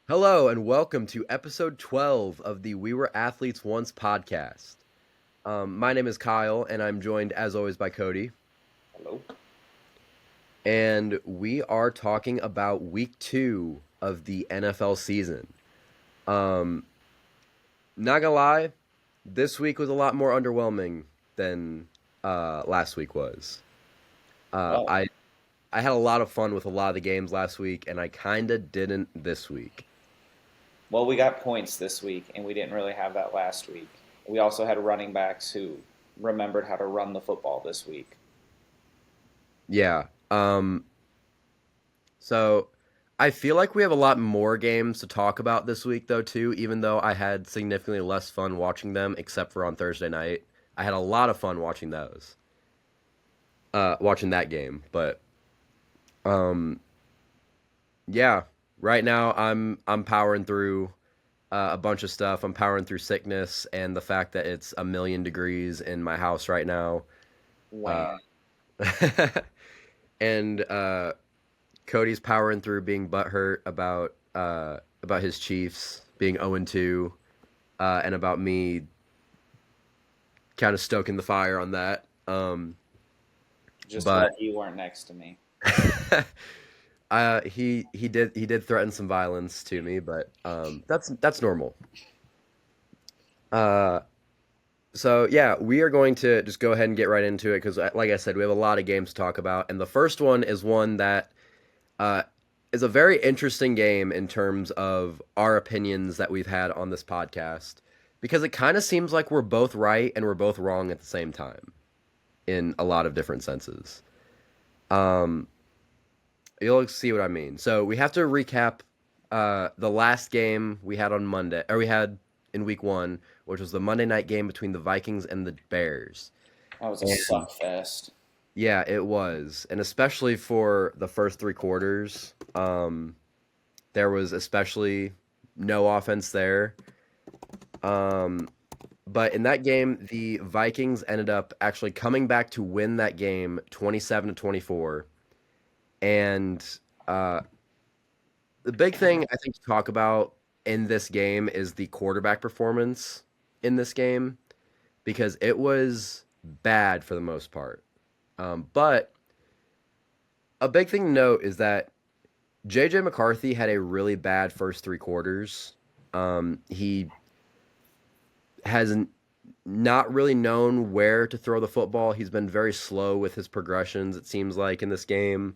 Hello and welcome to episode 12 of the We Were Athletes Once podcast. My name is Kyle and I'm joined as always by Cody. Hello. And we are talking about week 2 of the NFL season. Um, Not gonna lie, this week was a lot more underwhelming than last week was. Uh, Oh, I, I had a lot of fun with a lot of the games last week and I kinda didn't this week. well, we got points this week, and we didn't really have that last week. We also had running backs who remembered how to run the football this week. Yeah. So I feel like we have a lot more games to talk about this week, though, too, even though I had significantly less fun watching them, except for on Thursday night. I had a lot of fun watching those, watching that game. But um, yeah, right now I'm powering through a bunch of stuff. I'm powering through sickness and the fact that it's a million degrees in my house right now. Uh, Wham. and Cody's powering through being butthurt about his Chiefs being 0-2, and about me kind of stoking the fire on that. Just But lucky you weren't next to me. he did threaten some violence to me, but that's normal. Uh, so yeah, we are going to just go ahead and get right into it because, like I said, we have a lot of games to talk about, and the first one is one that uh, is a very interesting game in terms of our opinions that we've had on this podcast because it kind of seems like we're both right and we're both wrong at the same time in a lot of different senses. Um, you'll see what I mean. So we have to recap the last game we had on Monday, or we had in week one, which was the Monday night game between the Vikings and the Bears. That was a And suck fest. yeah, it was, and especially for the first three quarters. There was especially no offense there. Um, but in that game, the Vikings ended up actually coming back to win that game 27-24. And uh, the big thing I think to talk about in this game is the quarterback performance in this game because it was bad for the most part. But a big thing to note is that JJ McCarthy had a really bad first three quarters. He has not really known where to throw the football. He's been very slow with his progressions, it seems like, in this game.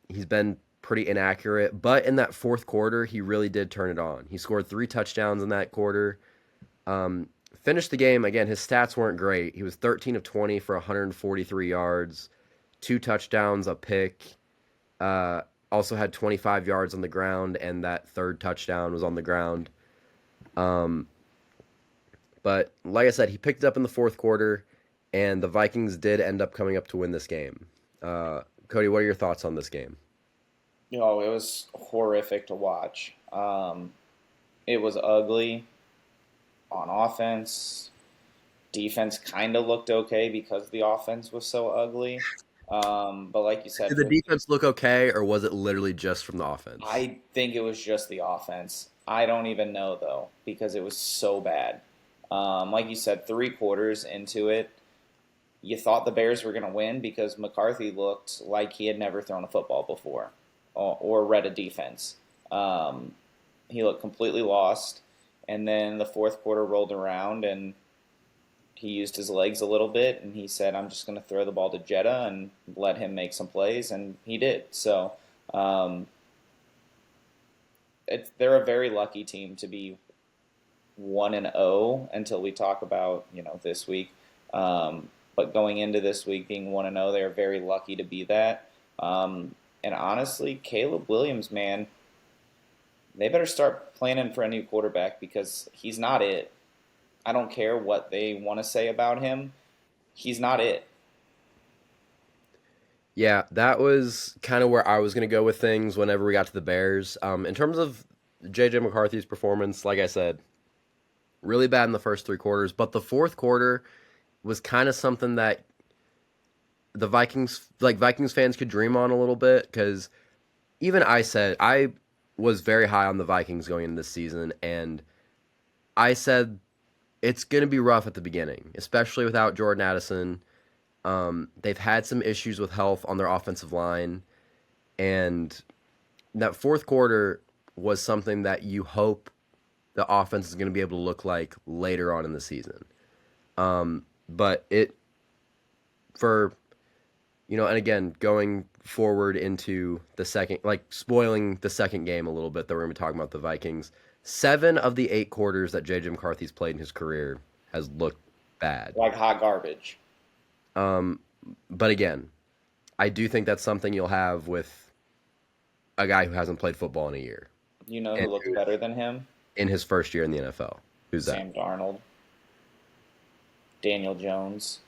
He's been pretty inaccurate, but in that fourth quarter, he really did turn it on. He scored three touchdowns in that quarter. Um, Finished the game, again, his stats weren't great. He was 13 of 20 for 143 yards, two touchdowns, a pick. Uh, Also had 25 yards on the ground, and that third touchdown was on the ground. Um, But like I said, he picked it up in the fourth quarter, and the Vikings did end up coming up to win this game. Cody, what are your thoughts on this game? It was horrific to watch. It was ugly on offense. Defense kind of looked okay because the offense was so ugly. But like you said, Did the defense look okay, or was it literally just from the offense? I think it was just the offense. I don't even know though because it was so bad. Like you said, three quarters into it, you thought the Bears were going to win because McCarthy looked like he had never thrown a football before or read a defense. Um, he looked completely lost. And then the fourth quarter rolled around and he used his legs a little bit and he said, I'm just going to throw the ball to Jetta and let him make some plays. And he did. So um, they're a very lucky team to be 1-0 until we talk about this week. But going into this week being 1-0, they're very lucky to be that. And honestly, Caleb Williams, man, they better start planning for a new quarterback because he's not it. I don't care what they want to say about him. He's not it. Yeah, that was kind of where I was going to go with things whenever we got to the Bears. In terms of JJ McCarthy's performance, like I said, really bad in the first three quarters, but the fourth quarter was kind of something that Vikings fans could dream on a little bit because even I said was very high on the Vikings going into this season, and I said it's going to be rough at the beginning, especially without Jordan Addison. They've had some issues with health on their offensive line, and that fourth quarter was something that you hope the offense is going to be able to look like later on in the season. But it, for, and again, going forward into the second, like spoiling the second game a little bit that we're going to be talking about the Vikings, 7 of the 8 quarters that J.J. McCarthy's played in his career has looked bad. Like hot garbage. But again, I do think that's something you'll have with a guy who hasn't played football in a year. You know who looks better than him? In his first year in the NFL. Who's that? Sam Darnold. Daniel Jones.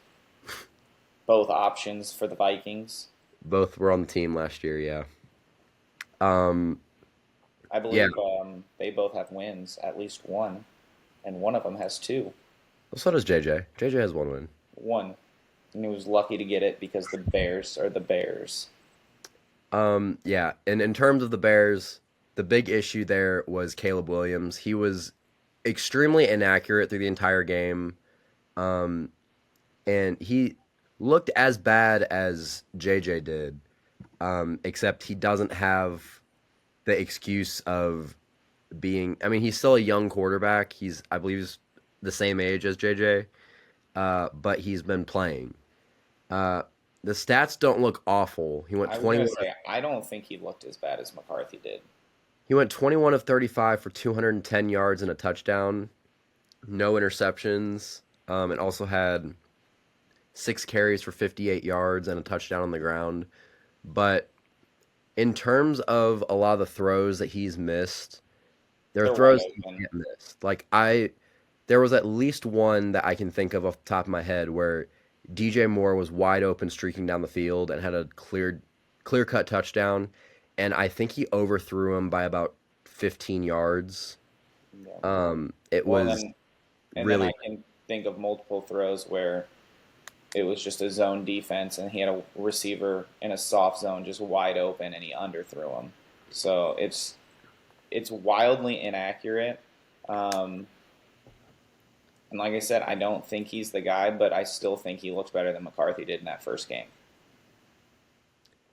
Both options for the Vikings. Both were on the team last year, yeah. I believe they both have wins, at least one, and one of them has 2. Well, so does JJ. JJ has 1 win. 1. And he was lucky to get it because the Bears are the Bears. Yeah, and in terms of the Bears, the big issue there was Caleb Williams. He was extremely inaccurate through the entire game, and he looked as bad as JJ did, except he doesn't have the excuse of being. I mean, he's still a young quarterback. I believe, he's the same age as JJ, but he's been playing. The stats don't look awful. He went 21. I don't think he looked as bad as McCarthy did. He went 21 of 35 for 210 yards and a touchdown, no interceptions, and also had 6 carries for 58 yards and a touchdown on the ground. But in terms of a lot of the throws that he's missed, there are throws that he can't miss. There was at least one that I can think of off the top of my head where DJ Moore was wide open streaking down the field and had a clear-cut touchdown, and I think he overthrew him by about 15 yards. Yeah. It was really... Then I can think of multiple throws where it was just a zone defense, and he had a receiver in a soft zone just wide open, and he underthrew him. So it's wildly inaccurate. And like I said, I don't think he's the guy, but I still think he looks better than McCarthy did in that first game.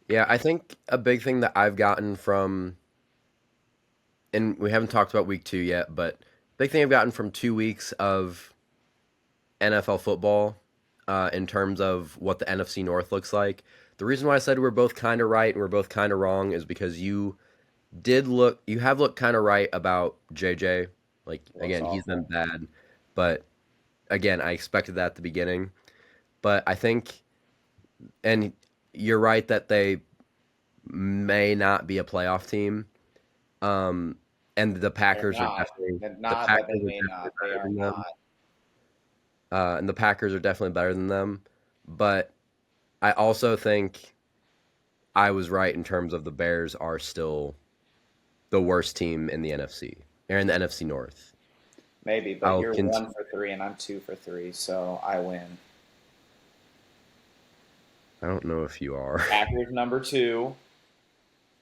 Yeah, I think a big thing that I've gotten from, and we haven't talked about week 2 yet, but big thing I've gotten from 2 weeks of NFL football in terms of what the NFC North looks like. The reason why I said we're both kind of right and we're both kind of wrong is because you have looked kind of right about JJ. Like, again, he's been bad. But again, I expected that at the beginning. But I think, and you're right that they may not be a playoff team. And the Packers are definitely and the Packers are definitely better than them. But I also think I was right in terms of the Bears are still the worst team in the NFC. They're in the NFC North. Maybe, but you're 1 for 3 and I'm 2 for 3, so I win. I don't know if you are. Packers number 2,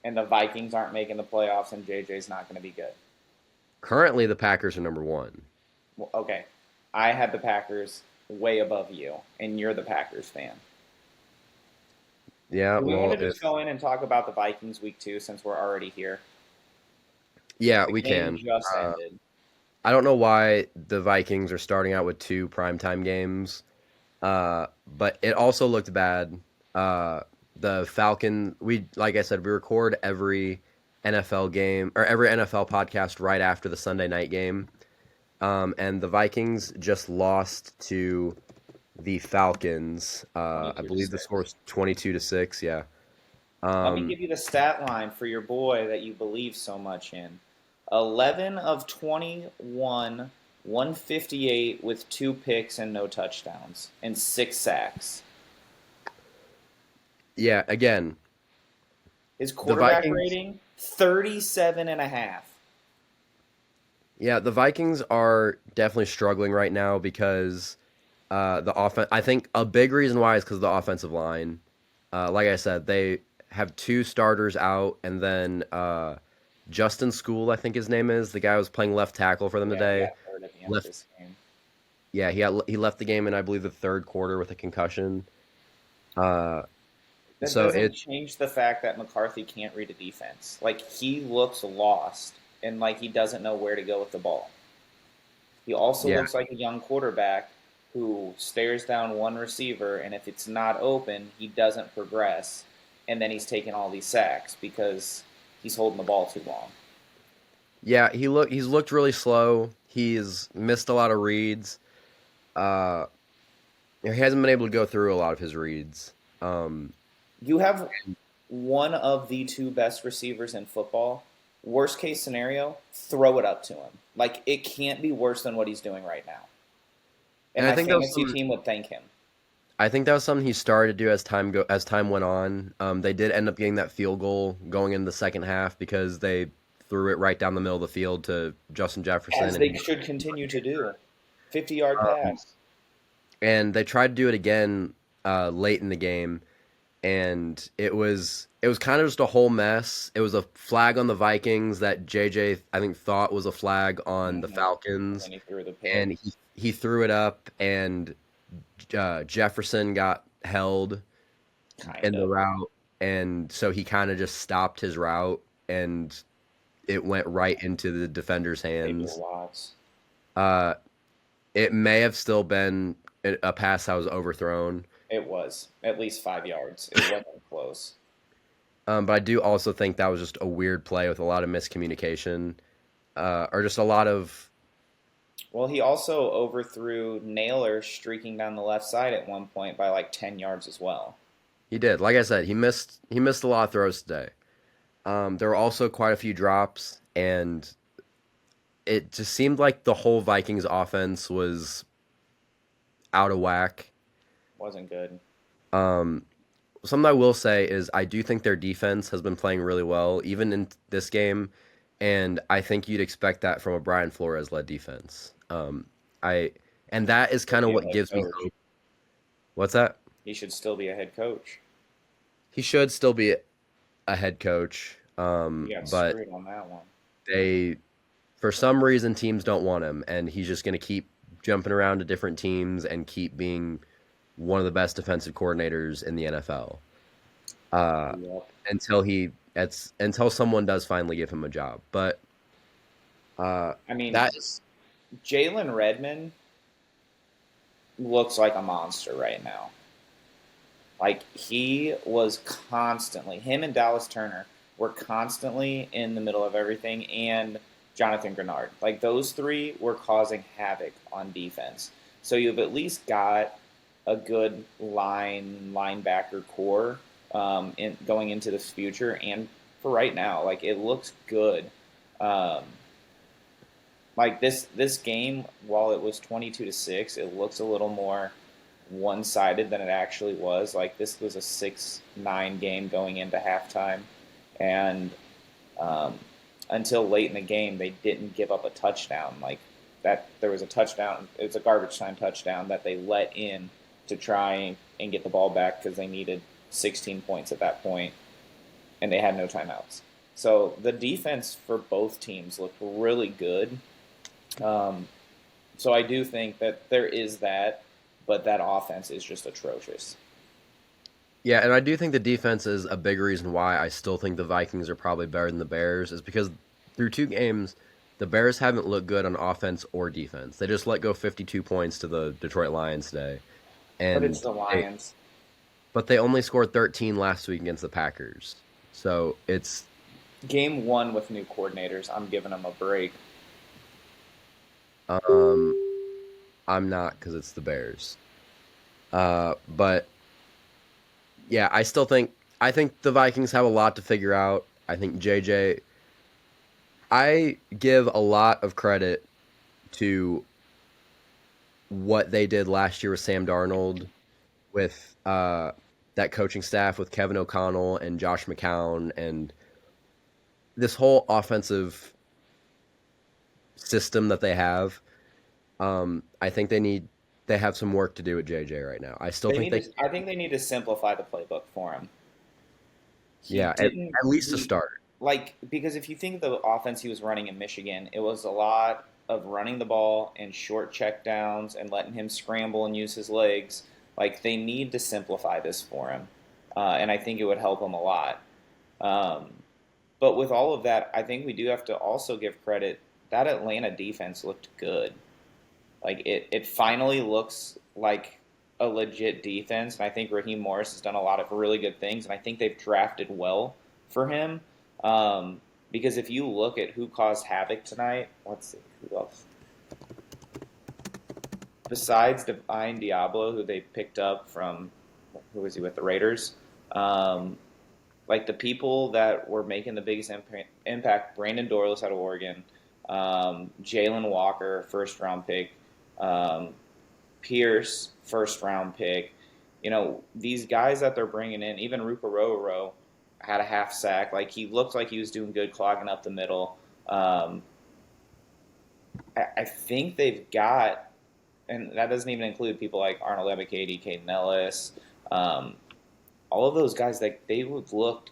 and the Vikings aren't making the playoffs, and JJ's not going to be good. Currently, the Packers are number 1. Well, okay, I had the Packers way above you, and you're the Packers fan. Yeah, we want to just go in and talk about the Vikings week 2 since we're already here. Yeah, we can. Just ended. I don't know why the Vikings are starting out with 2 primetime games, but it also looked bad. The Falcons, like I said, we record every NFL game or every NFL podcast right after the Sunday night game, and the Vikings just lost to the Falcons. I believe the score was 22-6. Yeah. Let me give you the stat line for your boy that you believe so much in. 11 of 21, 158 with 2 picks and no touchdowns and 6 sacks. Yeah, again. His quarterback rating, 37.5. Yeah, the Vikings are definitely struggling right now because the offense. I think a big reason why is because of the offensive line. Like I said, they have 2 starters out, and then Justin School, I think his name is. The guy who was playing left tackle for them Yeah, he today. got hurt at the end of Left, this game. yeah, he left the game in I believe the third quarter with a concussion. Uh, That so doesn't it change the fact that McCarthy can't read a defense. Like he looks lost and like he doesn't know where to go with the ball. He also yeah looks like a young quarterback who stares down one receiver, and if it's not open, he doesn't progress, and then he's taking all these sacks because he's holding the ball too long. yeah he's looked really slow. He's missed a lot of reads. Uh, he hasn't been able to go through a lot of his reads. Um, You have one of the two best receivers in football. Worst case scenario, throw it up to him. Like it can't be worse than what he's doing right now. And and I my think that was fantasy some. team would thank him. I think that was something he started to do as time went on. They did end up getting that field goal going in the second half because they threw it right down the middle of the field to Justin Jefferson, As and they should continue to do. 50-yard um, pass. and they tried to do it again late in the game, and it was kind of just a whole mess. It was a flag on the Vikings that JJ I think thought was a flag on the Mhm. And Falcons, then he threw the pick. and he threw it up, and Jefferson got held Kind in the of. route, and so he kind of just stopped his route, and it went right into the defender's Paper hands. Watts. Uh, it may have still been a pass that was overthrown, It was at least 5 yards. It wasn't close. but I do also think that was just a weird play with a lot of miscommunication, or just a lot of. Well, he also overthrew Naylor streaking down the left side at one point by like 10 yards as well. He did, like I said, he missed a lot of throws today. There were also quite a few drops, and it just seemed like the whole Vikings offense was out of whack. Wasn't good. Um, Something I will say is I do think their defense has been playing really well, even in this game, and I think you'd expect that from a Brian Flores led defense. I and that is Should kind of be a what head gives me coach. hope. What's that? He should still be a head coach. He should still be a head coach, He got but screwed on that one. they, for some reason, teams don't want him, and he's just going to keep jumping around to different teams and keep being one of the best defensive coordinators in the NFL. Uh, Yep. until someone does finally give him a job. But uh, I mean, that is Jalen Redmond looks like a monster right now. Like he was constantly, him and Dallas Turner were constantly in the middle of everything, and Jonathan Grenard. Like those three were causing havoc on defense. So you've at least got a good linebacker core in going into this future, and for right now, like it looks good. Um, like this game, while it was 22-6, it looks a little more one sided than it actually was. Like this was a 6-9 game going into halftime, and um, until late in the game, they didn't give up a touchdown. Like that, there was a touchdown. It was a garbage time touchdown that they let in to try and get the ball back because they needed 16 points at that point, and they had no timeouts. So the defense for both teams looked really good. Um, so I do think that there is that, but that offense is just atrocious. yeah, and I do think the defense is a big reason why I still think the Vikings are probably better than the Bears is because through two games, the Bears haven't looked good on offense or defense. They just let go 52 points to the Detroit Lions today, But it's and the they, Lions. but they only scored 13 last week against the Packers. So it's Game one with new coordinators, I'm giving them a break. um I'm not because it's the Bears. But yeah, I think the Vikings have a lot to figure out. I think JJ. I give a lot of credit to what they did last year with Sam Darnold, with that coaching staff with Kevin O'Connell and Josh McCown, and this whole offensive system that they have. I think they have some work to do with JJ right now. I still They think need they, to. I think they need to simplify the playbook for him. He yeah, at didn't. least to He start. like because if you think of the offense he was running in Michigan, it was a lot of running the ball and short check downs and letting him scramble and use his legs. Like they need to simplify this for him, and I think it would help him a lot. Um, but with all of that, I think we do have to also give credit that Atlanta defense looked good. Like it finally looks like a legit defense, and I think Raheem Morris has done a lot of really good things, and I think they've drafted well for him. Um, because if you look at who caused havoc tonight, let's see who else besides Divine Diablo, who they picked up from who was he with the Raiders. Um, like the people that were making the biggest impact, Brandon Dorlus out of Oregon, Jalen Walker, first round pick, um, Pierce, first round pick. You know, these guys that they're bringing in, even Rupa Roro had a half sack. Like he looked like he was doing good clogging up the middle. I think they've got, and that doesn't even include people like Arnold Ebiketie, Caden Ellis, um, all of those guys. Like they would look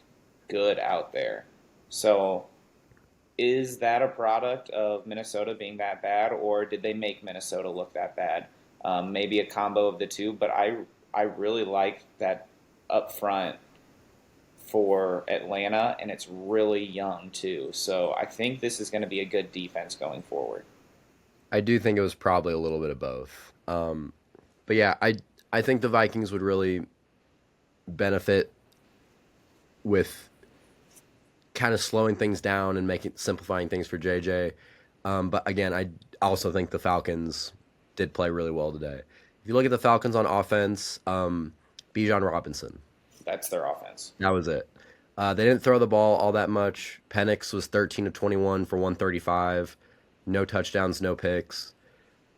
good out there. So is that a product of Minnesota being that bad, or did they make Minnesota look that bad? Maybe a combo of the two, but I really like that up front for Atlanta, and it's really young too. So I think this is going to be a good defense going forward. I do think it was probably a little bit of both. But yeah, I think the Vikings would really benefit with kind of slowing things down and making simplifying things for JJ. But again, I also think the Falcons did play really well today. If you look at the Falcons on offense, Bijan Robinson, That's their offense. that was it. They didn't throw the ball all that much. Penix was 13 of 21 for 135, no touchdowns, no picks.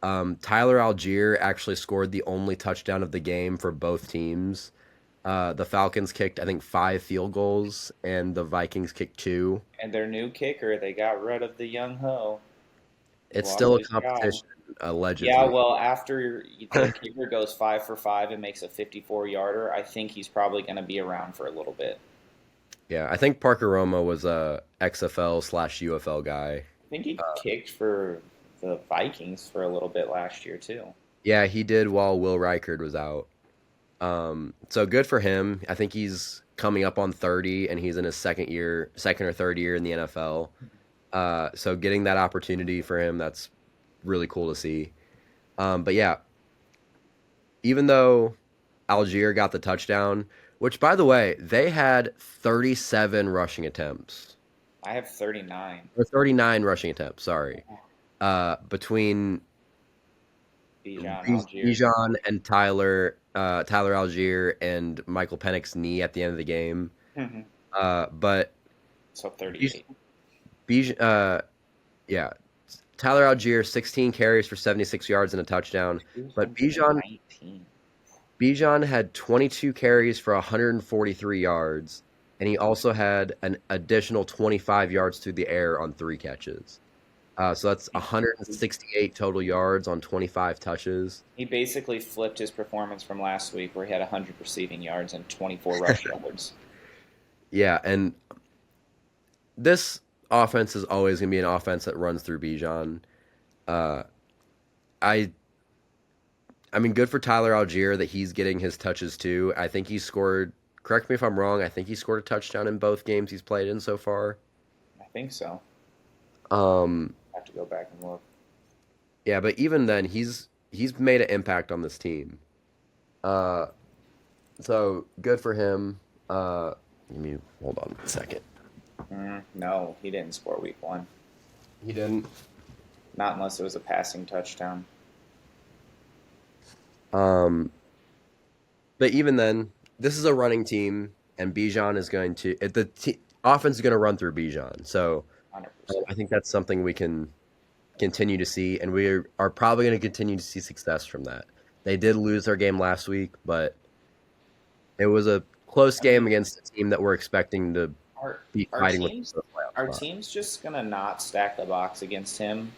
Tyler Algier actually scored the only touchdown of the game for both teams. The Falcons kicked, I think, 5 field goals, and the Vikings kicked 2. And their new kicker, they got rid of the young ho. He It's lost still a his job. competition, Yeah, allegedly. well, after the kicker goes 5 for 5 and makes a 54-yarder, I think he's probably going to be around for a little bit. Yeah, I think Parker Roma was a XFL/UFL guy. I think he kicked for the Vikings for a little bit last year too. Yeah, he did while Will Reichard was out. So good for him. I think he's coming up on 30, and he's in his second or third year in the NFL. So getting that opportunity for him, that's really cool to see. But yeah, even though Algier got the touchdown, which by the way, they had 37 rushing attempts I have 39. or 39 rushing attempts. Sorry, between Bijan Algier. Bijan and Tyler Algier and Michael Penix's knee at the end of the game. But So 38. Bijan, yeah, Tyler Algier 16 carries for 76 yards and a touchdown. But 19. Bijan had 22 carries for 143 yards, and he also had an additional 25 yards through the air on 3 catches. So that's 168 total yards on 25 touches. He basically flipped his performance from last week where he had 100 receiving yards and 24 rush yards. Yeah, and this offense is always going to be an offense that runs through Bijan. Uh, I I mean, good for Tyler Algier that he's getting his touches too. I think he scored. Correct me if I'm wrong. I think he scored a touchdown in both games he's played in so far. I think so. Um, I have to go back and look. yeah, but even then, he's made an impact on this team. Uh, so good for him. Let me hold on a second. No, he didn't score week one. He didn't. Not unless it was a passing touchdown. Um, but even then, this is a running team, and Bijan is going to offense is going to run through Bijan. So 100%. I think that's something we can continue to see, and we are probably going to continue to see success from that. They did lose their game last week, but it was a close game against a team that we're expecting to Our, be our fighting team's with the playoff our spot. team's just gonna not stack the box against him.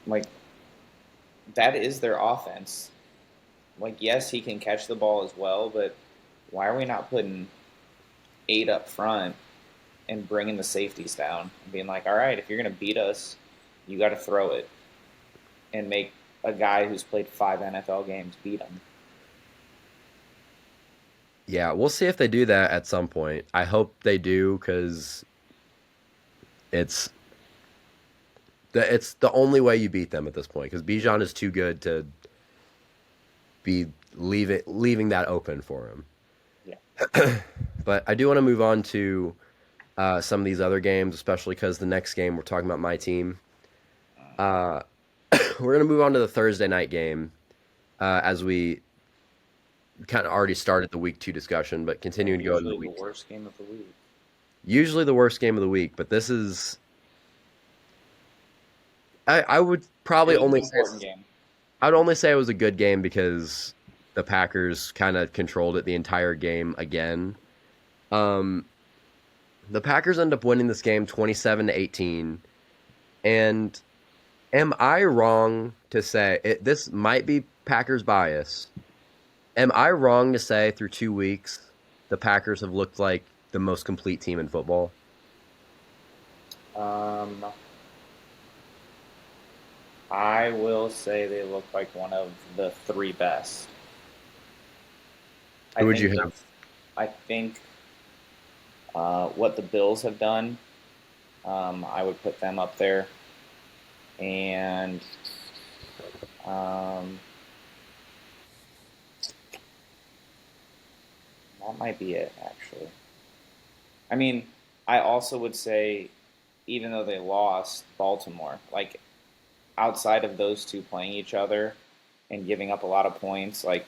Like that is their offense. Like yes, he can catch the ball as well, but why are we not putting 8 up front and bringing the safeties down and being like, all right, if you're going to beat us, you got to throw it and make a guy who's played 5 NFL games beat him. Yeah, we'll see if they do that at some point. I hope they do because it's it's the only way you beat them at this point. Because Bijan is too good to be leaving that open for him. Yeah. But I do want to move on to some of these other games, especially because the next game we're talking about my team. Uh, we're gonna move on to the Thursday night game as we kind of already started the week 2 discussion, but continuing to go into the Usually the week. worst game of the week. Usually the worst game of the week, but this is I would It probably was an only say important game. I'd only say it was a good game because the Packers kind of controlled it the entire game again. Um, the Packers end up winning this game 27-18. And am I wrong to say this might be Packers bias? Am I wrong to say through 2 weeks the Packers have looked like the most complete team in football? Um, I will say they look like one of the three best. I Who would think you they, have? I think what the Bills have done, I would put them up there, and um, that might be it actually. I mean, I also would say, even though they lost Baltimore, like outside of those two playing each other and giving up a lot of points, like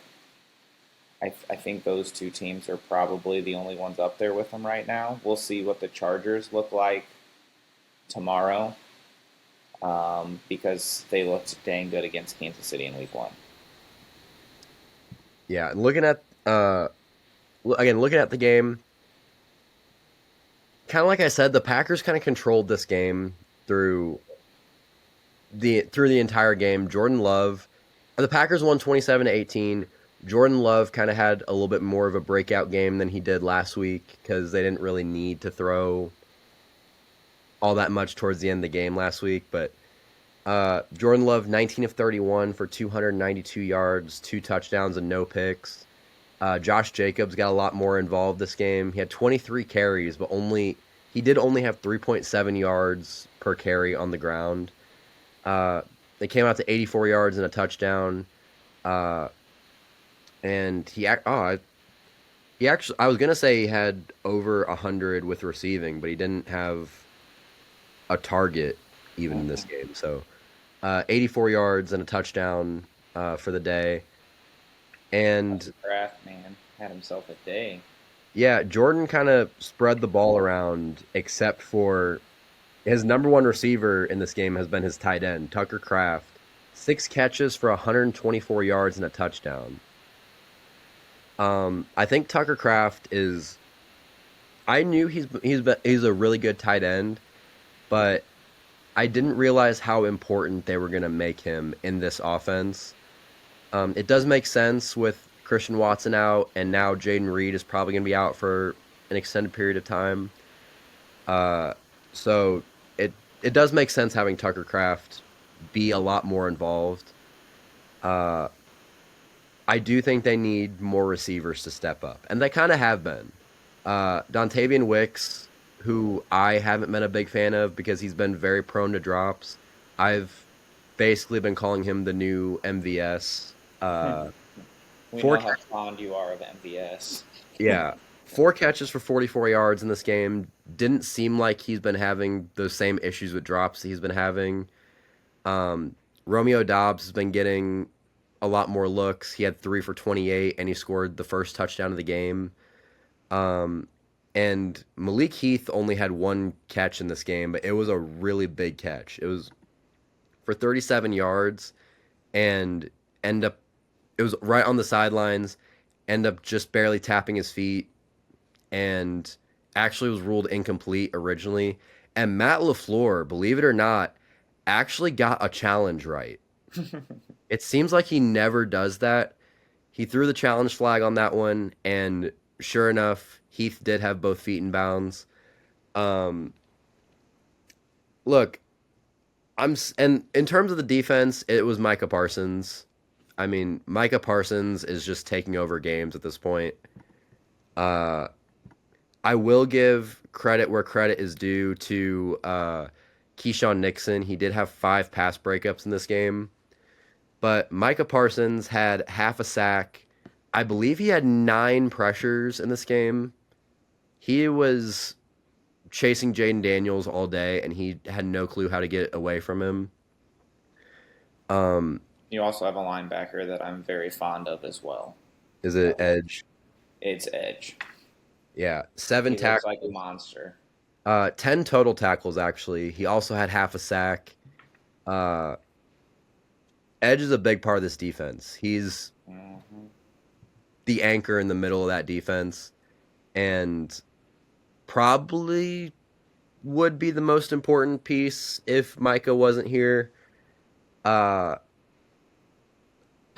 I think those two teams are probably the only ones up there with them right now. We'll see what the Chargers look like tomorrow because they looked dang good against Kansas City in Week 1. Yeah, looking at again looking at the game, kind of like I said, the Packers kind of controlled this game through the entire game. Jordan Love, the Packers won 27-18. Jordan Love kind of had a little bit more of a breakout game than he did last week because they didn't really need to throw all that much towards the end of the game last week. But Jordan Love, 19 of 31 for 292 yards, 2 touchdowns, and no picks. Josh Jacobs got a lot more involved this game. He had 23 carries, but he did only have 3.7 yards per carry on the ground. They came out to 84 yards and a touchdown. Uh, and he actually I was gonna say he had over 100 with receiving, but he didn't have a target even in this game. So 84 yards and a touchdown for the day. And Kraft, man, had himself a day. yeah, Jordan kind of spread the ball around, except for his number one receiver in this game has been his tight end, Tucker Kraft. 6 catches for 124 yards and a touchdown. I think Tucker Kraft is. I knew he's a really good tight end, but I didn't realize how important they were going to make him in this offense. It does make sense with Christian Watson out, and now Jaden Reed is probably going to be out for an extended period of time. Uh, so it does make sense having Tucker Kraft be a lot more involved. Uh, I do think they need more receivers to step up, and they kind of have been. Dontavian Wicks, who I haven't been a big fan of because he's been very prone to drops. I've basically been calling him the new MVS. We Four, know how fond you are of MVS. yeah, 4 catches for 44 yards in this game. Didn't seem like he's been having those same issues with drops that he's been having. Romeo Dobbs has been getting a lot more looks. He had 3 for 28, and he scored the first touchdown of the game. Um, and Malik Heath only had 1 catch in this game, but it was a really big catch. It was for 37 yards, and end up it was right on the sidelines. End up just barely tapping his feet, and actually was ruled incomplete originally. And Matt LaFleur, believe it or not, actually got a challenge right. It seems like he never does that. He threw the challenge flag on that one, and sure enough, Heath did have both feet in bounds. Um, look, and in terms of the defense, it was Micah Parsons. I mean, Micah Parsons is just taking over games at this point. Uh, I will give credit where credit is due to Keyshawn Nixon. He did have 5 pass breakups in this game, but Micah Parsons had half a sack. I believe he had 9 pressures in this game. He was chasing Jaden Daniels all day, and he had no clue how to get away from him. Um, You also have a linebacker that I'm very fond of as well. is it Uh, Edge? it's Edge. Yeah, seven He looks like a tackles, monster. 10 total tackles actually. He also had half a sack. Uh, Edge is a big part of this defense. He's Hmm. the anchor in the middle of that defense, and probably would be the most important piece if Micah wasn't here. Uh,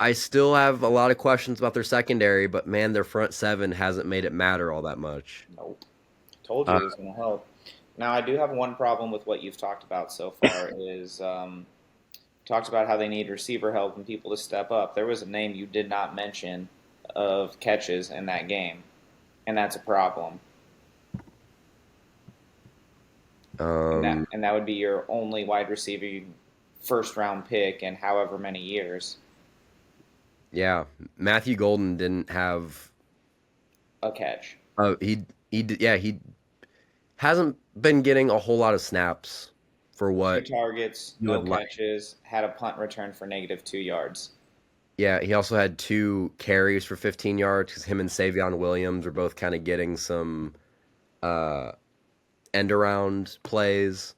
I still have a lot of questions about their secondary, but man, their front seven hasn't made it matter all that much. Nope. Told you Uh, it was going to help. Now, I do have one problem with what you've talked about so far is talked about how they need receiver help and people to step up. There was a name you did not mention of catches in that game, and that's a problem. And that um, and that would be your only wide receiver first round pick in however many years. yeah, Matthew Golden didn't have. A catch. Yeah, he hasn't been getting a whole lot of snaps for Two what targets, you no would like. catches, had a punt return for -2 yards. Yeah, he also had 2 carries for 15 yards because him and Savion Williams are both kind of getting some uh, end around plays.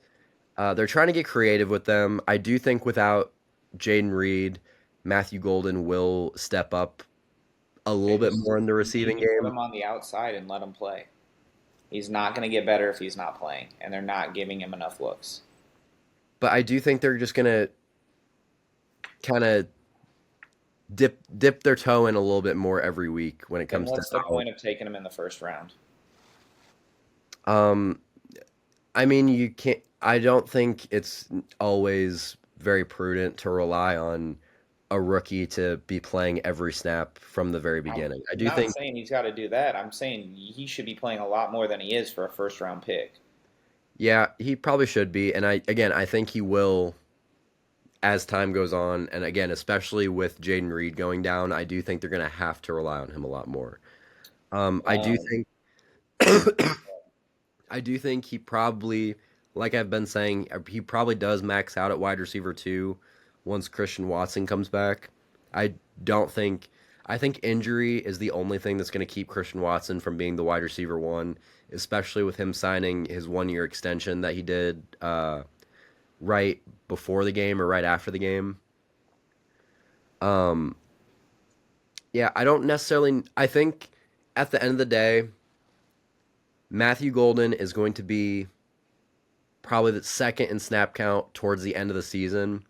They're trying to get creative with them. I do think without Jaden Reed, Matthew Golden will step up a little They bit just more in the need receiving to put game. him on the outside and let him play. He's not going to get better if he's not playing, and they're not giving him enough looks. But I do think they're just gonna kind of dip their toe in a little bit more every week when it Then comes to what's the how. point of taking him in the first round? Um, I mean, you can't. I don't think it's always very prudent to rely on a rookie to be playing every snap from the very I'm beginning. I do not think, saying he's got to do that. I'm saying he should be playing a lot more than he is for a first round pick. yeah, he probably should be, and I think he will as time goes on, and again, especially with Jaden Reed going down, I do think they're going to have to rely on him a lot more. I do Um, think, I do think he probably, like I've been saying, he probably does max out at wide receiver 2 once Christian Watson comes back. I don't think, I think injury is the only thing that's going to keep Christian Watson from being the wide receiver 1, especially with him signing his 1 year extension that he did right before the game or right after the game. Um, yeah, I don't necessarily. I think at the end of the day, Matthew Golden is going to be probably the second in snap count towards the end of the season.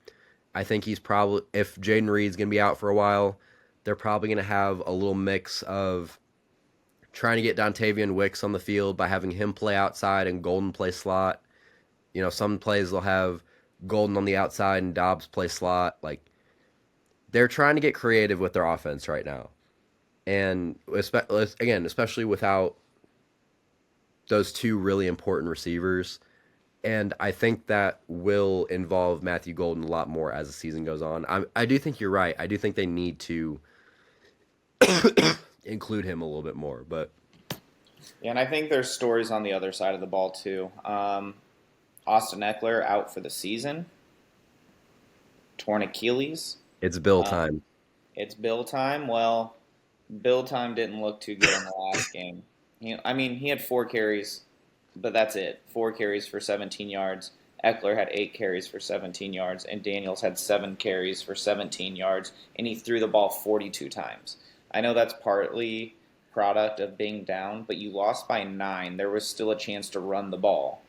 I think he's probably, if Jaden Reed's going to be out for a while, they're probably going to have a little mix of trying to get Dontavian Wicks on the field by having him play outside and Golden play slot. Some plays they'll have Golden on the outside and Dobbs play slot. Like, they're trying to get creative with their offense right now. And again, especially without those 2 really important receivers. And I think that will involve Matthew Golden a lot more as the season goes on. I do think you're right. I do think they need to include him a little bit more. But yeah, and I think there's stories on the other side of the ball too. Austin Eckler out for the season, torn Achilles. it's Bill Uh, time. it's Bill time. Well, Bill time didn't look too good in the last game. He had 4 carries, but that's it. 4 carries for 17 yards. Eckler had 8 carries for 17 yards, and Daniels had 7 carries for 17 yards, and he threw the ball 42 times. I know that's partly product of being down, but you lost by 9. There was still a chance to run the ball.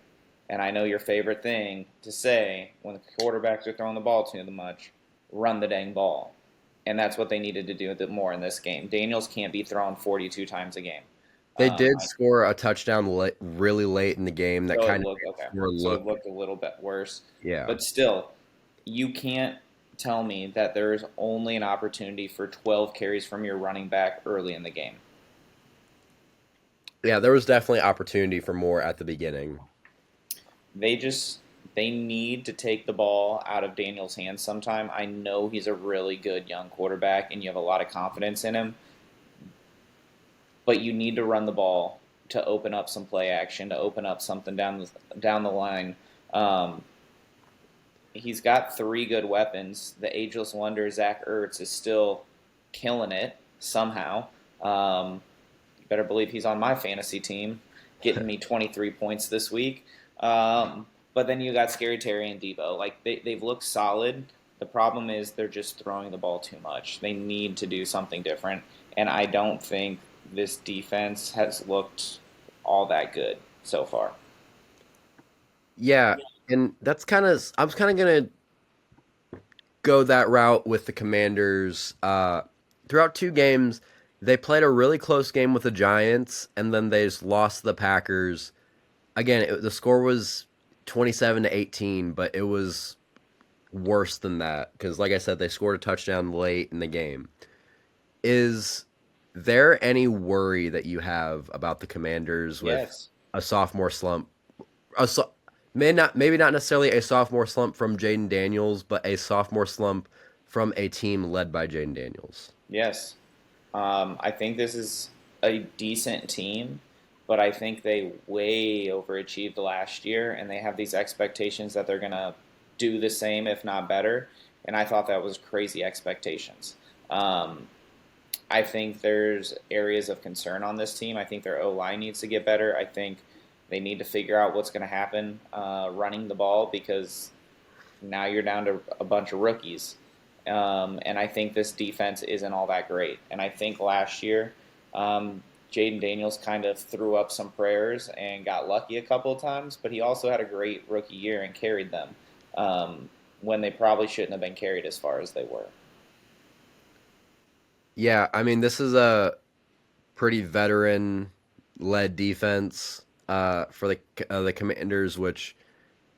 And I know your favorite thing to say when the quarterbacks are throwing the ball too much, run the dang ball. And that's what they needed to do more in this game. Daniels can't be thrown 42 times a game. They did I score a touchdown really late in the game that So it kind of looked made the okay. score So it look, looked a little bit worse, yeah. but still, you can't tell me that there is only an opportunity for 12 carries from your running back early in the game. Yeah, there was definitely opportunity for more at the beginning. They just they need to take the ball out of Daniel's hands sometime. I know he's a really good young quarterback and you have a lot of confidence in him, but you need to run the ball to open up some play action, to open up something down the line. Um, he's got three good weapons. The ageless wonder Zach Ertz is still killing it somehow. You better believe he's on my fantasy team, getting me 23 points this week. But then you got Scary Terry and Debo. Like they've looked solid. The problem is they're just throwing the ball too much. They need to do something different, and I don't think this defense has looked all that good so far. Yeah, and that's kind of I was kind of gonna go that route with the Commanders. Throughout two games, they played a really close game with the Giants, and then they just lost to the Packers. Again, the score was 27-18, but it was worse than that because, like I said, they scored a touchdown late in the game. Is there any worry that you have about the Commanders with Yes. a sophomore slump? A so, maybe not necessarily a sophomore slump from Jaden Daniels, but a sophomore slump from a team led by Jaden Daniels. Yes. I think this is a decent team, but I think they way overachieved last year, and they have these expectations that they're going to do the same, if not better. And I thought that was crazy expectations. Um, I think there's areas of concern on this team. I think their O line needs to get better. I think they need to figure out what's going to happen running the ball because now you're down to a bunch of rookies. And I think this defense isn't all that great. And I think last year, Jaden Daniels kind of threw up some prayers and got lucky a couple of times, but he also had a great rookie year and carried them when they probably shouldn't have been carried as far as they were. Yeah, I mean this is a pretty veteran led defense for the Commanders, which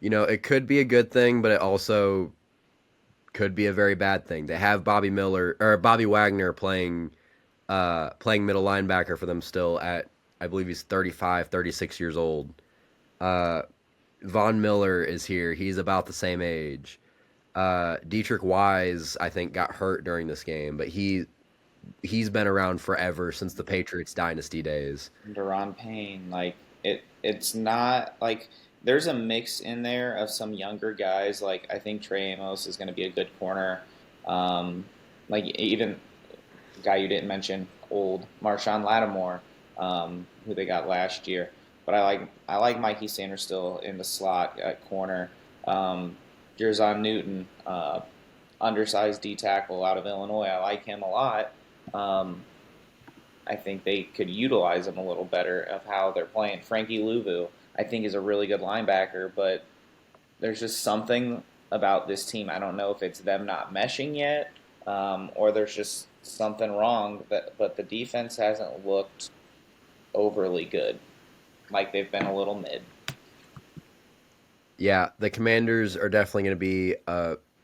it could be a good thing, but it also could be a very bad thing. They have Bobby Wagner playing middle linebacker for them still at I believe he's 35, 36 years old. Uh, Von Miller is here. He's about the same age. Dietrich Wise, I think, got hurt during this game, but he's been around forever since the Patriots dynasty days. Deron Payne, it's not like there's a mix in there of some younger guys. Like I think Trey Amos is going to be a good corner. Um, like even guy you didn't mention, old Marshawn Lattimore, who they got last year. But I like Mikey Sanders still in the slot at corner. Um, Jerzon Newton, undersized D tackle out of Illinois. I like him a lot. Um, I think they could utilize him a little better of how they're playing. Frankie Louvu, I think, is a really good linebacker, but there's just something about this team. I don't know if it's them not meshing yet, or there's just something wrong. But the defense hasn't looked overly good. Like they've been a little mid. Yeah, the Commanders are definitely going to be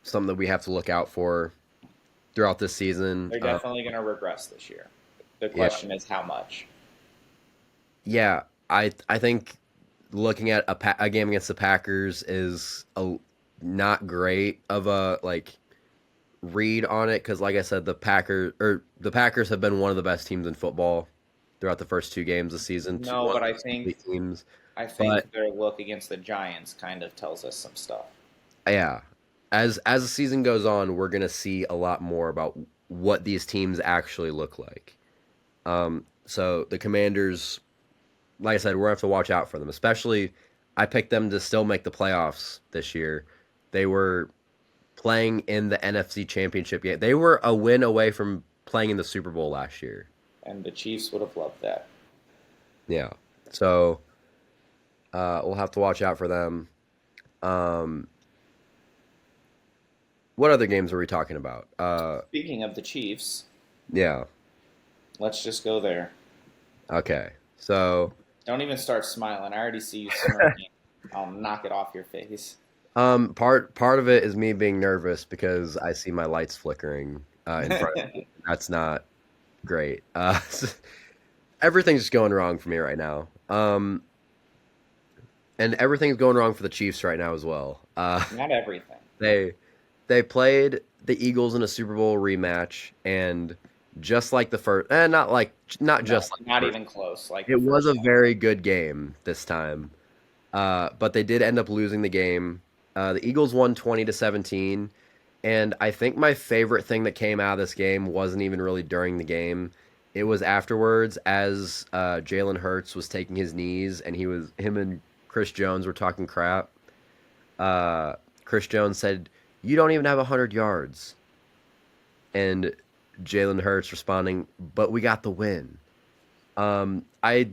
something that we have to look out for throughout this season. They're definitely going to regress this year. The Yeah, question is how much. yeah. I think looking at a game against the Packers is not great of a read on it because, like I said, the Packers have been one of the best teams in football throughout the first two games of the season. No, One of but the I best think complete teams, I but think their look against the Giants kind of tells us some stuff. yeah, as the season goes on, we're gonna see a lot more about what these teams actually look like. So the Commanders, like I said, we're gonna have to watch out for them. Especially, I picked them to still make the playoffs this year. They were playing in the NFC Championship game. They were a win away from playing in the Super Bowl last year. And the Chiefs would have loved that. Yeah. So we'll have to watch out for them. Um, what other games are we talking about? Speaking of the Chiefs, Yeah. let's just go there. Okay. So, Don't even start smiling. I already see you smirking. I'll knock it off your face. part of it is me being nervous because I see my lights flickering in front of me. That's not great. Everything's just going wrong for me right now. And everything's going wrong for the Chiefs right now as well. Not everything. They they played the Eagles in a Super Bowl rematch, and just like the first, not No, just like the not first. even close. Like the It was first a one. very good game this time, but they did end up losing the game. The Eagles won 20-17, and I think my favorite thing that came out of this game wasn't even really during the game. It was afterwards, as Jalen Hurts was taking his knees, and him and Chris Jones were talking crap. Uh, Chris Jones said, "You don't even have 100 yards," and Jalen Hurts responding, "But we got the win." I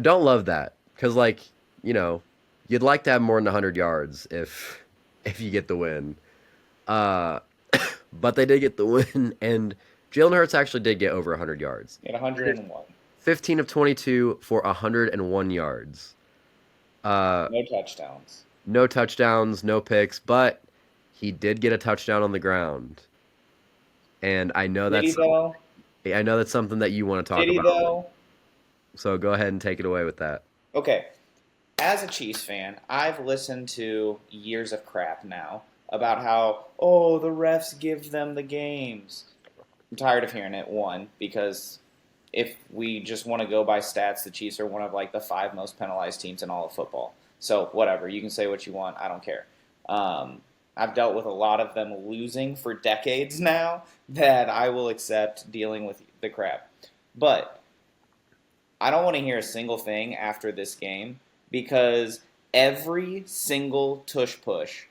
don't love that because, like, you know, you'd like to have more than 100 yards if you get the win. Uh, but they did get the win, and Jalen Hurts actually did get over 100 yards. At 101. 15 of 22 for 101 yards. Uh, No touchdowns. no touchdowns, no picks, but he did get a touchdown on the ground, and Did he though? I know that's something that you want to Did talk he about. though? So go ahead and take it away with that. Okay. As a Chiefs fan, I've listened to years of crap now about how, oh, the refs give them the games. I'm tired of hearing it, one, because if we just want to go by stats, the Chiefs are one of like the five most penalized teams in all of football. So whatever, you can say what you want. I don't care. Um, I've dealt with a lot of them losing for decades now that I will accept dealing with the crap. But I don't want to hear a single thing after this game because every single tush push,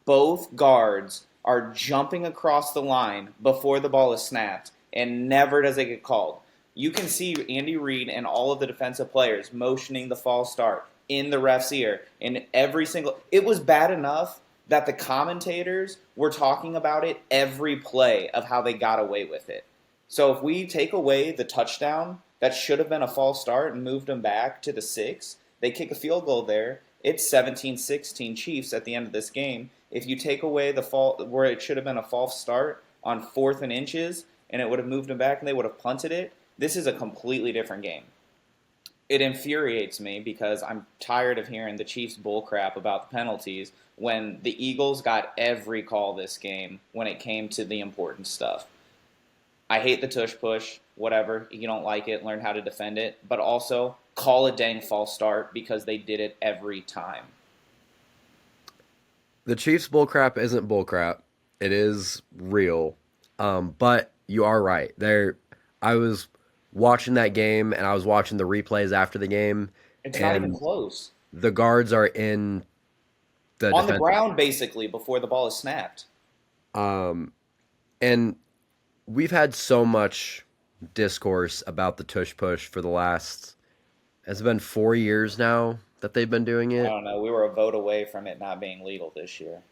both guards are jumping across the line before the ball is snapped, and never does it get called. You can see Andy Reid and all of the defensive players motioning the false start in the ref's ear, and every single. It was bad enough that the commentators were talking about it every play of how they got away with it. So if we take away the touchdown that should have been a false start and moved them back to the six, they kick a field goal there. It's 17-16 Chiefs at the end of this game. If you take away the fault where it should have been a false start on fourth and inches and it would have moved them back and they would have punted it, this is a completely different game. It infuriates me because I'm tired of hearing the Chiefs bullcrap about the penalties when the Eagles got every call this game when it came to the important stuff. I hate the tush push, whatever. You don't like it, learn how to defend it. But also, call a dang false start because they did it every time. The Chiefs bullcrap isn't bullcrap. It is real. But you are right. I was watching that game and I was watching the replays after the game, It's not even and close. the guards are in the On the defense. ground, basically, before the ball is snapped. Um, and we've had so much discourse about the tush push for the last, has it been 4 years now that they've been doing I it? don't know. We were a vote away from it not being legal this year.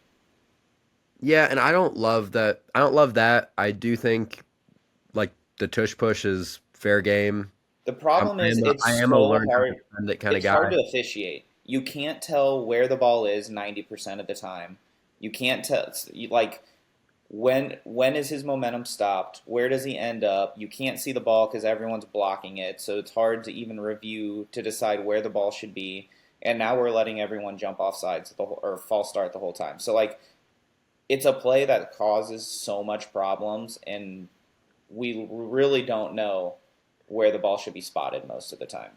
Yeah, and I don't love that. I don't love that. I do think like the tush push is fair game. The problem is I it's am a so learn how to hard. defend it kind of It's hard guy. to officiate. You can't tell where the ball is 90% of the time. You can't tell like when is his momentum stopped? Where does he end up? You can't see the ball because everyone's blocking it, so it's hard to even review to decide where the ball should be. And now we're letting everyone jump off sides or false start the whole time. So like it's a play that causes so much problems, and we really don't know where the ball should be spotted most of the time.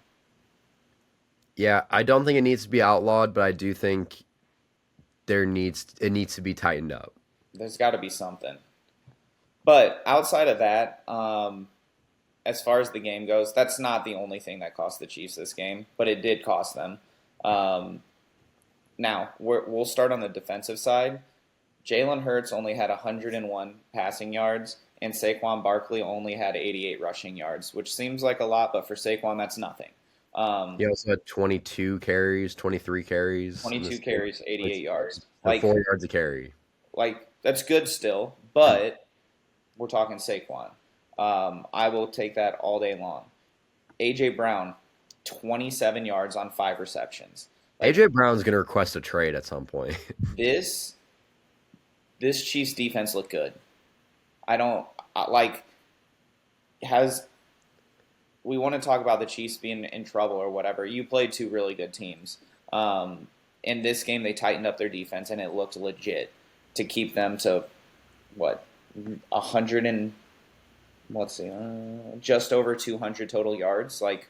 Yeah, I don't think it needs to be outlawed, but I do think it needs to be tightened up. There's got to be something. But outside of that, as far as the game goes, that's not the only thing that cost the Chiefs this game, but it did cost them. Um, Now, we'll start on the defensive side. Jalen Hurts only had 101 passing yards, and Saquon Barkley only had 88 rushing yards, which seems like a lot, but for Saquon, that's nothing. Um, He also had 22 carries, 23 carries in 22 this game, carries, like 88 yards. for 4 yards a carry. That's good still, but we're talking Saquon. I will take that all day long. AJ Brown, 27 yards on 5 receptions. Like AJ Brown's gonna request a trade at some point. this, this Chiefs defense looked good. I don't like has we want to talk about the Chiefs being in trouble or whatever. You played two really good teams. In this game, they tightened up their defense, and it looked legit to keep them to what 100 and let's see, just over 200 total yards. Like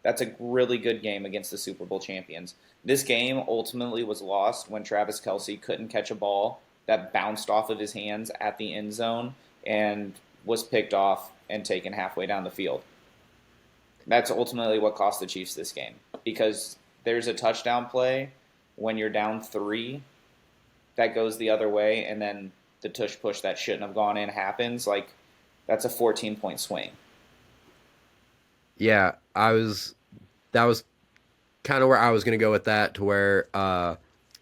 that's a really good game against the Super Bowl champions. This game ultimately was lost when Travis Kelsey couldn't catch a ball that bounced off of his hands at the end zone and was picked off and taken halfway down the field. That's ultimately what cost the Chiefs this game because there's a touchdown play when you're down three that goes the other way, and then the tush push that shouldn't have gone in happens. Like that's a 14-point swing. Yeah, that was kind of where I was gonna go with that, to where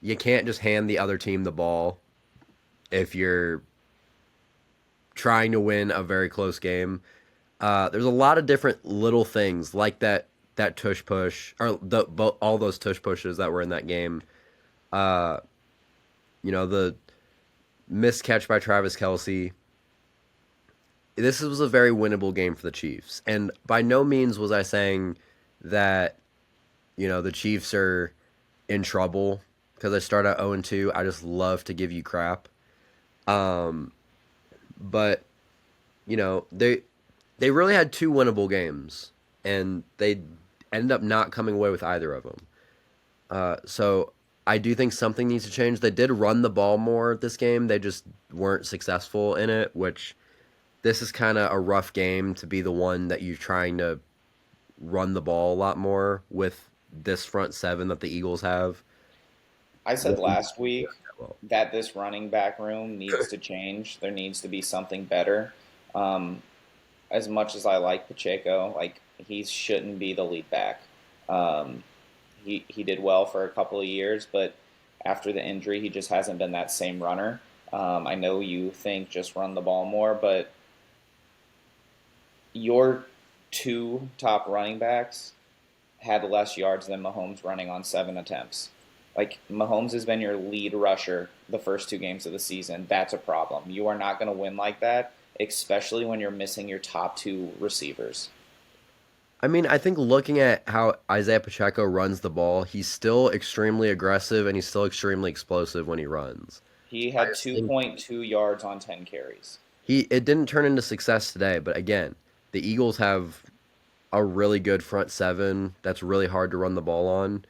you can't just hand the other team the ball if you're trying to win a very close game. There's a lot of different little things like that tush push, or all those tush pushes that were in that game. Uh, the missed catch by Travis Kelsey. This was a very winnable game for the Chiefs, and by no means was I saying that the Chiefs are in trouble because I start at 0-2. I just love to give you crap. Um, but they really had two winnable games, and they ended up not coming away with either of them. So I do think something needs to change. They did run the ball more this game. They just weren't successful in it, which this is kind of a rough game to be the one that you're trying to run the ball a lot more with this front seven that the Eagles have. I said last week that this running back room needs to change. There needs to be something better. Um, as much as I like Pacheco, like he shouldn't be the lead back. Um, he did well for a couple of years, but after the injury, he just hasn't been that same runner. I know you think just run the ball more, but your two top running backs had less yards than Mahomes running on 7 attempts. Like Mahomes has been your lead rusher the first 2 games of the season. That's a problem. You are not going to win like that, especially when you're missing your top two receivers. I mean, I think looking at how Isaiah Pacheco runs the ball, he's still extremely aggressive and he's still extremely explosive when he runs. He I had just think 2.2 yards on 10 carries. it didn't turn into success today, but again, the Eagles have a really good front seven that's really hard to run the ball on.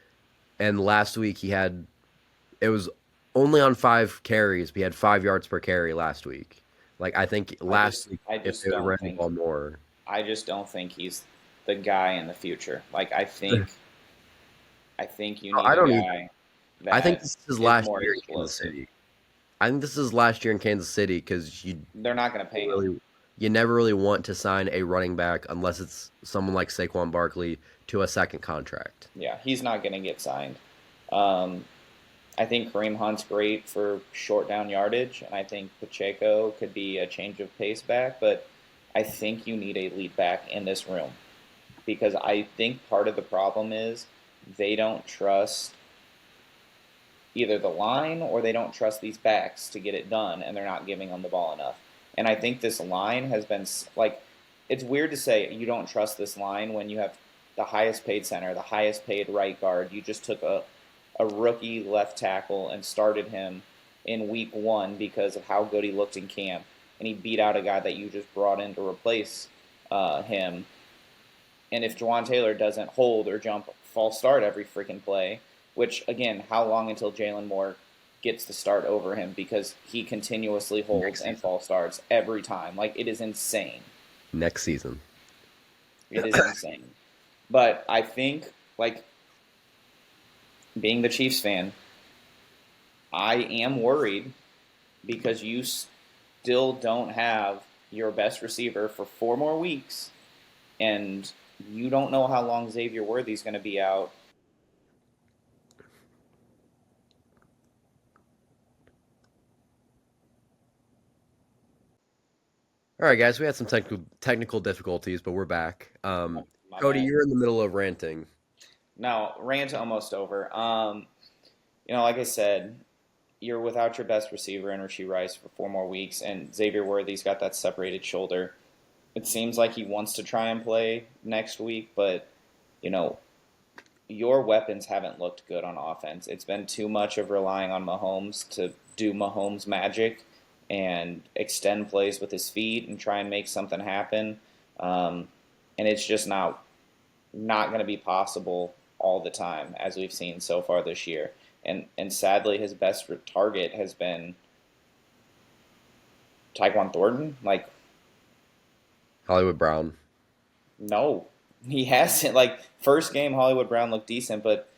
And last week it was only on 5 carries, but he had 5 yards per carry last week. Like I think last week I if just they would don't ran the think ball more. I just don't think he's the guy in the future. Like I think you need I a don't either. guy I think that this is is last more year in Kansas explosive. City. I think this is last year in Kansas City because They're not going to pay him. you never really want to sign a running back unless it's someone like Saquon Barkley to a second contract. Yeah, he's not going to get signed. Um, I think Kareem Hunt's great for short down yardage, and I think Pacheco could be a change of pace back, but I think you need a lead back in this room because I think part of the problem is they don't trust either the line or they don't trust these backs to get it done, and they're not giving them the ball enough. And I think this line has been like, it's weird to say you don't trust this line when you have the highest paid center, the highest paid right guard. You just took a rookie left tackle and started him in week one because of how good he looked in camp. And he beat out a guy that you just brought in to replace him. And if Jawan Taylor doesn't hold or jump false start every freaking play, which again, how long until Jalen Moore gets the start over him because he continuously holds Next and season. false starts every time. Like it is insane. Next season. It is insane. But I think like being the Chiefs fan, I am worried because you still don't have your best receiver for 4 more weeks, and you don't know how long Xavier Worthy's going to be out. All right, guys, we had some technical difficulties, but we're back. My my Cody, man. you're in the middle of ranting. No, rant almost over. Like I said, you're without your best receiver in Rashee Rice for 4 more weeks, and Xavier Worthy's got that separated shoulder. It seems like he wants to try and play next week, but you know, your weapons haven't looked good on offense. It's been too much of relying on Mahomes to do Mahomes magic and extend plays with his feet and try and make something happen. And it's just not going to be possible all the time, as we've seen so far this year. And sadly, his best target has been Tyquan Thornton. Like, Hollywood Brown. no, he hasn't. Like, first game, Hollywood Brown looked decent, but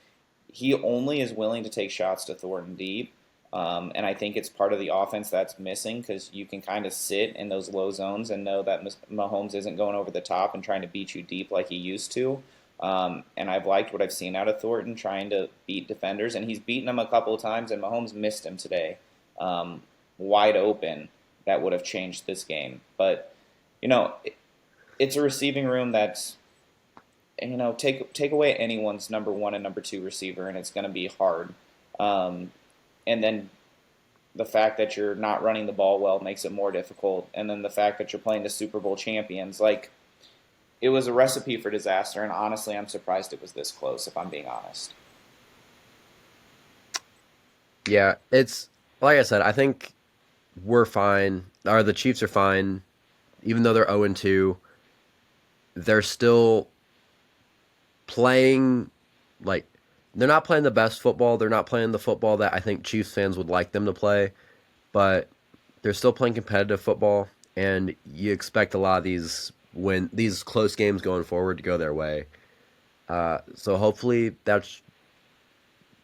he only is willing to take shots to Thornton deep. And I think it's part of the offense that's missing because you can kind of sit in those low zones and know that Mahomes isn't going over the top and trying to beat you deep like he used to. And I've liked what I've seen out of Thornton trying to beat defenders, and he's beaten them a couple of times, and Mahomes missed him today, wide open. That would have changed this game. But it's a receiving room that's take away anyone's number one and number two receiver, and it's going to be hard. And then the fact that you're not running the ball well makes it more difficult. And then the fact that you're playing the Super Bowl champions, like, it was a recipe for disaster. And honestly, I'm surprised it was this close, if I'm being honest. Yeah, it's like I said. I think we're fine. Or the Chiefs are fine, even though they're 0-2. They're still playing like they're not playing the best football. They're not playing the football that I think Chiefs fans would like them to play, but they're still playing competitive football, and you expect a lot of these close games going forward to go their way. So hopefully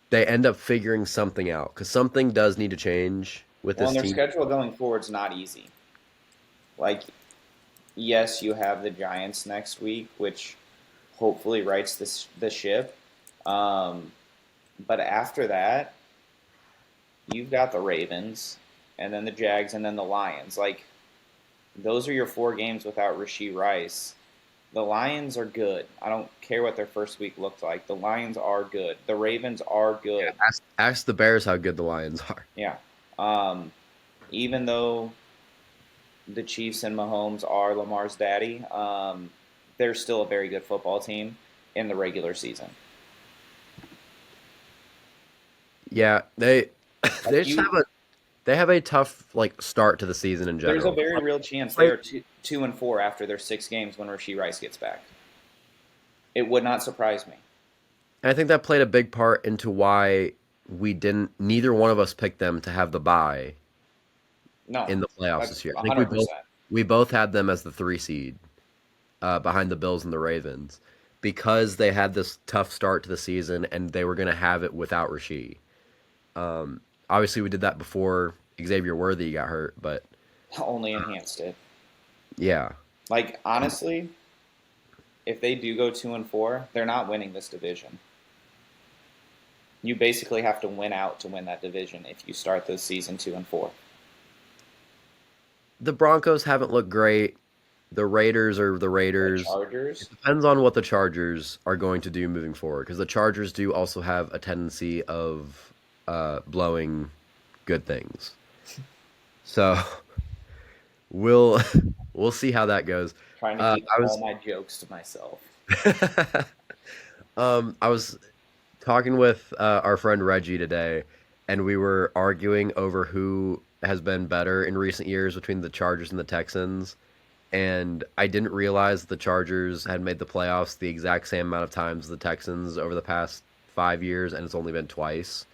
they end up figuring something out because something does need to change with Well, this and their team. schedule going forward is not easy. Like, yes, you have the Giants next week, which hopefully rights the ship. Um, but after that, you've got the Ravens, and then the Jags, and then the Lions. Like, those are your 4 games without Rashee Rice. The Lions are good. I don't care what their first week looked like. The Lions are good. The Ravens are Yeah, good. ask the Bears how good the Lions are. Yeah. Um, Even though the Chiefs and Mahomes are Lamar's daddy, they're still a very good football team in the regular season. Yeah, they Like they just they have a tough like start to the season in there's a general. very real chance they Like, are 2-4 after their 6 games when Rashee Rice gets back. It would not surprise me. and I think that played a big part into why neither one of us picked them to have the bye No, in the playoffs that's this year. I think 100%. we both had them as the 3 seed behind the Bills and the Ravens because they had this tough start to the season and they were going to have it without Rasheed. Obviously, we did that before Xavier Worthy got hurt, but Only enhanced it. yeah, Like, honestly, if they do go 2-4, they're not winning this division. You basically have to win out to win that division if you start the season 2-4. the Broncos haven't looked great. The Raiders are the The Raiders. Chargers, Depends on what the Chargers are going to do moving forward, because the Chargers do also have a tendency of blowing good things. So we'll we'll see how that goes. trying to keep I all was my jokes to myself. I was talking with our friend Reggie today, and we were arguing over who has been better in recent years between the Chargers and the Texans. And I didn't realize the Chargers had made the playoffs the exact same amount of times as the Texans over the past 5 years, and it's only been twice.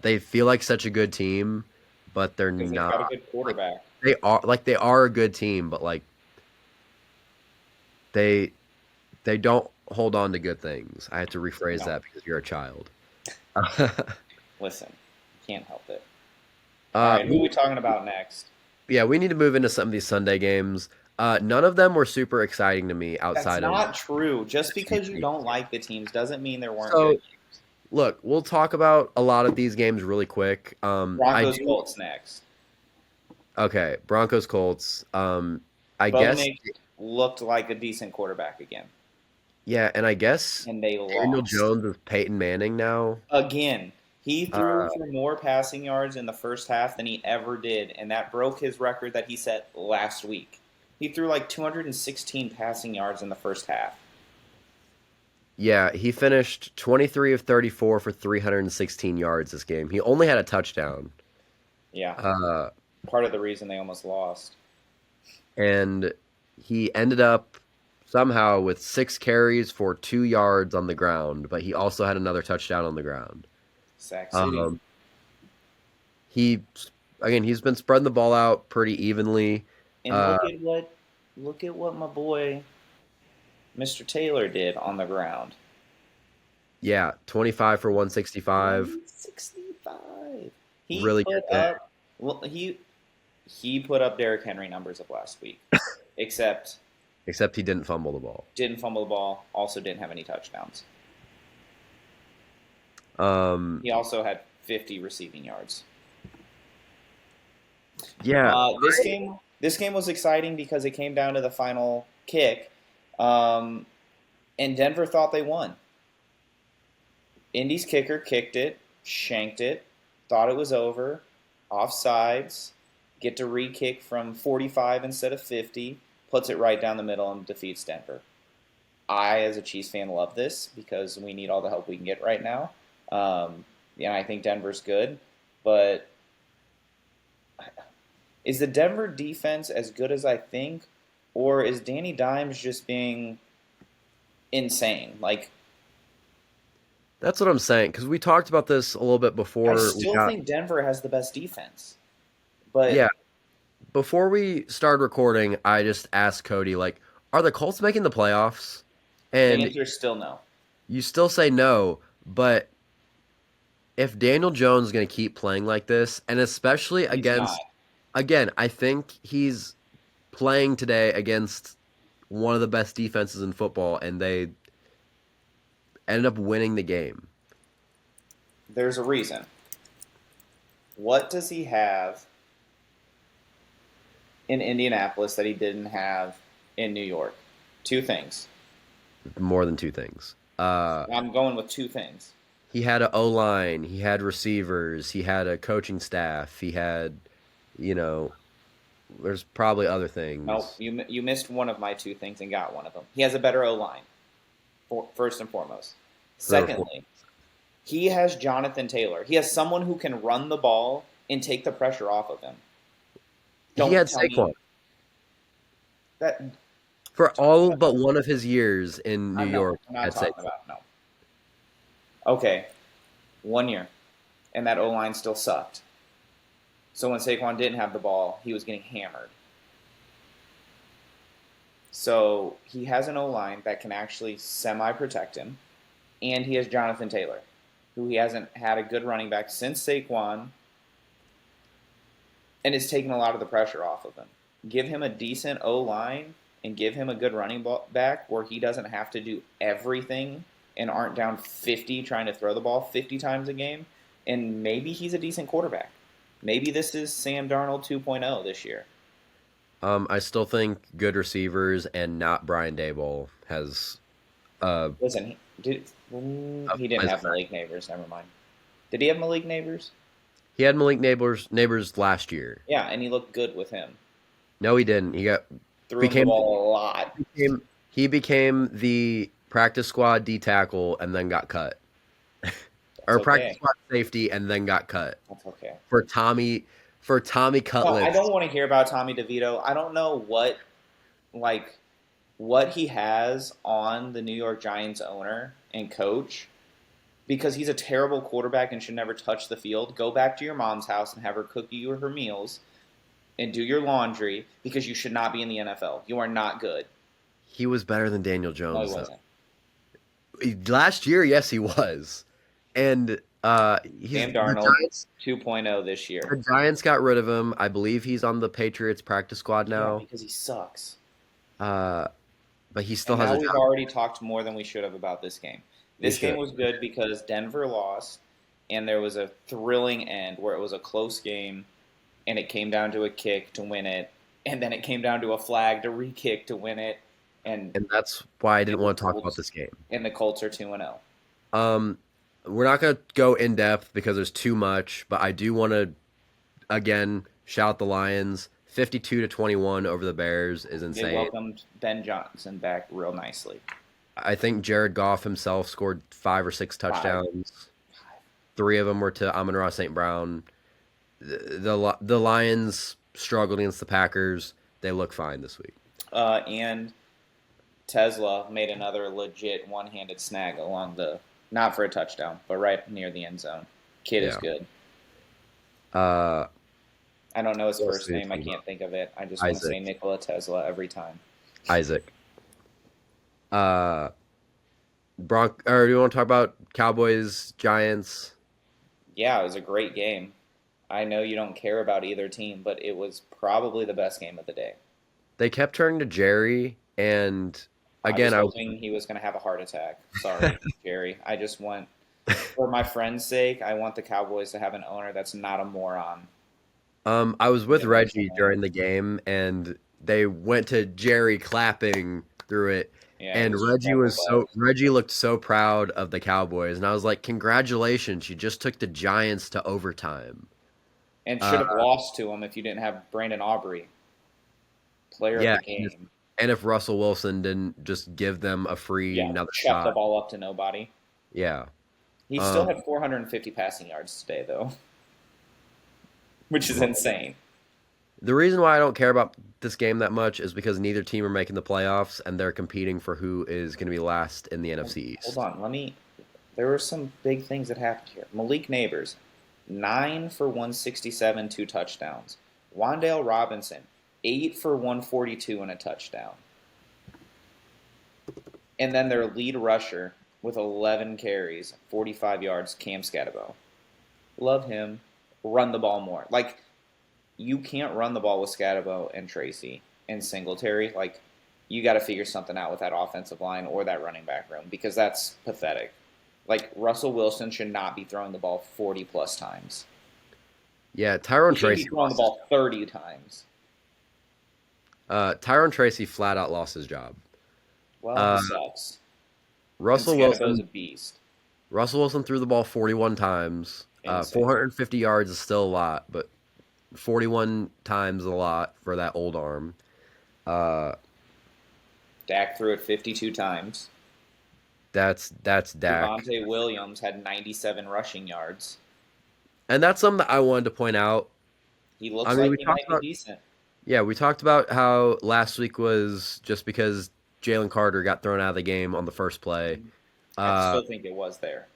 They feel like such a good team, but they're Because they've got a not. good quarterback. They are a good team, but like they they don't hold on to good things. I had to rephrase No, that because you're a child. listen, can't help it. All uh, right, who are we talking about next? yeah, we need to move into some of these Sunday games. None of them were super exciting to me That's outside of not true. Just the Chiefs because you game. don't like the teams doesn't mean there weren't good So games. look, we'll talk about a lot of these games really quick. I Broncos do Colts next. okay. Broncos Colts. I Bo guess Nix looked like a decent quarterback again. Yeah, and I guess and they Daniel lost. Jones is Peyton Manning now. Again, he threw Uh, for more passing yards in the first half than he ever did, and that broke his record that he set last week. He threw like 216 passing yards in the first half. yeah, he finished 23 of 34 for 316 yards this game. He only had a touchdown. Yeah, Uh, part of the reason they almost lost. and he ended up somehow with 6 carries for 2 yards on the ground, but he also had another touchdown on the ground. Sac City. Um, he again, he's been spreading the ball out pretty evenly. And Uh, look at what my boy Mr. Taylor did on the ground. yeah, 25 for 165, 165. He really good put day. up well he put up Derrick Henry numbers of last week. Except Except he didn't fumble the ball. didn't fumble the ball, also didn't have any touchdowns. Um, He also had 50 receiving yards. yeah, This game was exciting because it came down to the final kick, um, and Denver thought they won. Indy's kicker kicked it, shanked it, thought it was over, offsides, get to re-kick from 45 instead of 50, puts it right down the middle and defeats Denver. I, as a Chiefs fan, love this because we need all the help we can get right now. And I think Denver's good, but is the Denver defense as good as I think, or is Danny Dimes just being insane? Like, that's what I'm saying. Because we talked about this a little bit I before we still got. think Denver has the best defense, but Yeah, before we started recording, I just asked Cody, like, are the Colts making the playoffs? the And answer is still no. you still say no, but if Daniel Jones is going to keep playing like this, and especially He's not. against, again, I think he's playing today against one of the best defenses in football, and they ended up winning the game. There's a reason. What does he have in Indianapolis that he didn't have in New York? Two things. More than two things. I'm going with two things. He had an O line, he had receivers, he had a coaching staff, he had, you know, there's probably other Nope, things. you missed one of my two things and got one of them. He has a better O line, first and foremost. For Secondly, he has Jonathan Taylor. He has someone who can run the ball and take the pressure off of him. he Don't had tell Saquon me that. for all but one of his years in New No, York. I'm not Had talking Saquon. about no. Okay, 1 year, and that O line still sucked. So when Saquon didn't have the ball, he was getting hammered. So he has an O line that can actually semi protect him, and he has Jonathan Taylor, who he hasn't had a good running back since Saquon, and it's taken a lot of the pressure off of him. Give him a decent O line and give him a good running back where he doesn't have to do everything and aren't down 50 trying to throw the ball 50 times a game, and maybe he's a decent quarterback. Maybe this is Sam Darnold 2.0 this year. I still think good receivers and not Brian Daboll has uh, Listen, a he didn't place have for him. Malik Neighbors. Never mind. Did he have Malik Neighbors? He had Malik neighbors last year. Yeah, and he looked good with him. No, he didn't. He got Threw him the became ball a lot. became he became the practice squad D tackle and then got cut, That's or practice okay. squad safety and then got cut That's okay. for Tommy No, I Cutlets. don't want to hear about Tommy DeVito. I don't know like, what he has on the New York Giants owner and coach because he's a terrible quarterback and should never touch the field. Go back to your mom's house and have her cook you her meals and do your laundry because you should not be in the NFL. You are not good. He was better than Daniel No, he Jones wasn't. last year. Yes, he was, and he's Sam the Darnold Giants. 2.0 this The year. Giants got rid of him. I believe he's on the Patriots practice squad Yeah, now. because he sucks. Uh, but he still And has now a we've job. already talked more than we should have about this game. We This game should. was good because Denver lost, and there was a thrilling end where it was a close game, and it came down to a kick to win it, and then it came down to a flag to re-kick to win it, and And that's why I didn't and the want to talk about Colts this game. and the Colts are 2-0. Um, we're not going to go in depth because there's too much, but I do want to again shout out the Lions. 52-21 over the Bears is They insane. welcomed Ben Johnson back real nicely. I think Jared Goff himself scored 5 or 6 Five. touchdowns. 3 of them were to Amon-Ra St. Brown. The Lions struggled against the Packers. They look fine this week. And Tesla made another legit one-handed snag along the, not for a touchdown, but right near the end zone. Kid is Yeah. good. Uh, I don't know his What else first do you name. I think can't think of it. I just want to Isaac. say Nikola Tesla every time. Isaac. Uh, or do you want to talk about Cowboys, Giants? Yeah, it was a great game. I know you don't care about either team, but it was probably the best game of the day. They kept turning to Jerry, and I was again, hoping he was going to have a heart attack. Sorry, Jerry. I just want, for my friend's sake, I want the Cowboys to have an owner that's not a moron. I was with That likes to Reggie win. during the game, and they went to Jerry clapping through it, Yeah, it and was Reggie looked so proud of the Cowboys, and I was like, "Congratulations, you just took the Giants to overtime." and should Uh, have lost to him if you didn't have Brandon Aubrey, player of yeah, the game. and if Russell Wilson didn't just give them a free Yeah, another chuck the shot, ball up to nobody. yeah. He still Um, had 450 passing yards today, though, which is insane. the reason why I don't care about this game that much is because neither team are making the playoffs, and they're competing for who is going to be last in the NFC Hold East. on, There were some big things that happened here. Malik Neighbors, 9 for 167, 2 touchdowns. Wandale Robinson, 8 for 142 and a touchdown. And then their lead rusher with 11 carries, 45 yards, Cam Scatabo. Love him. Run the ball more. Like, you can't run the ball with Scatabo and Tracy and Singletary. Like, you got to figure something out with that offensive line or that running back room because that's pathetic. Like, Russell Wilson should not be throwing the ball 40 plus times. Yeah, He should be throwing the ball 30 times. Tyron Tracy flat out lost his job. Well, Uh, he sucks. Russell And Scatabo's a Wilson beast. Russell Wilson threw the ball 41 times. Insane. 450 yards is still a lot, but 41 times a lot for that old arm. Uh, Dak threw it 52 times. that's Dak. Javonte Williams had 97 rushing yards. And that's something that I wanted to point out. He looks I mean, we like he talked might about be decent. Yeah, we talked about how last week was just because Jalen Carter got thrown out of the game on the first play. I still think it was there.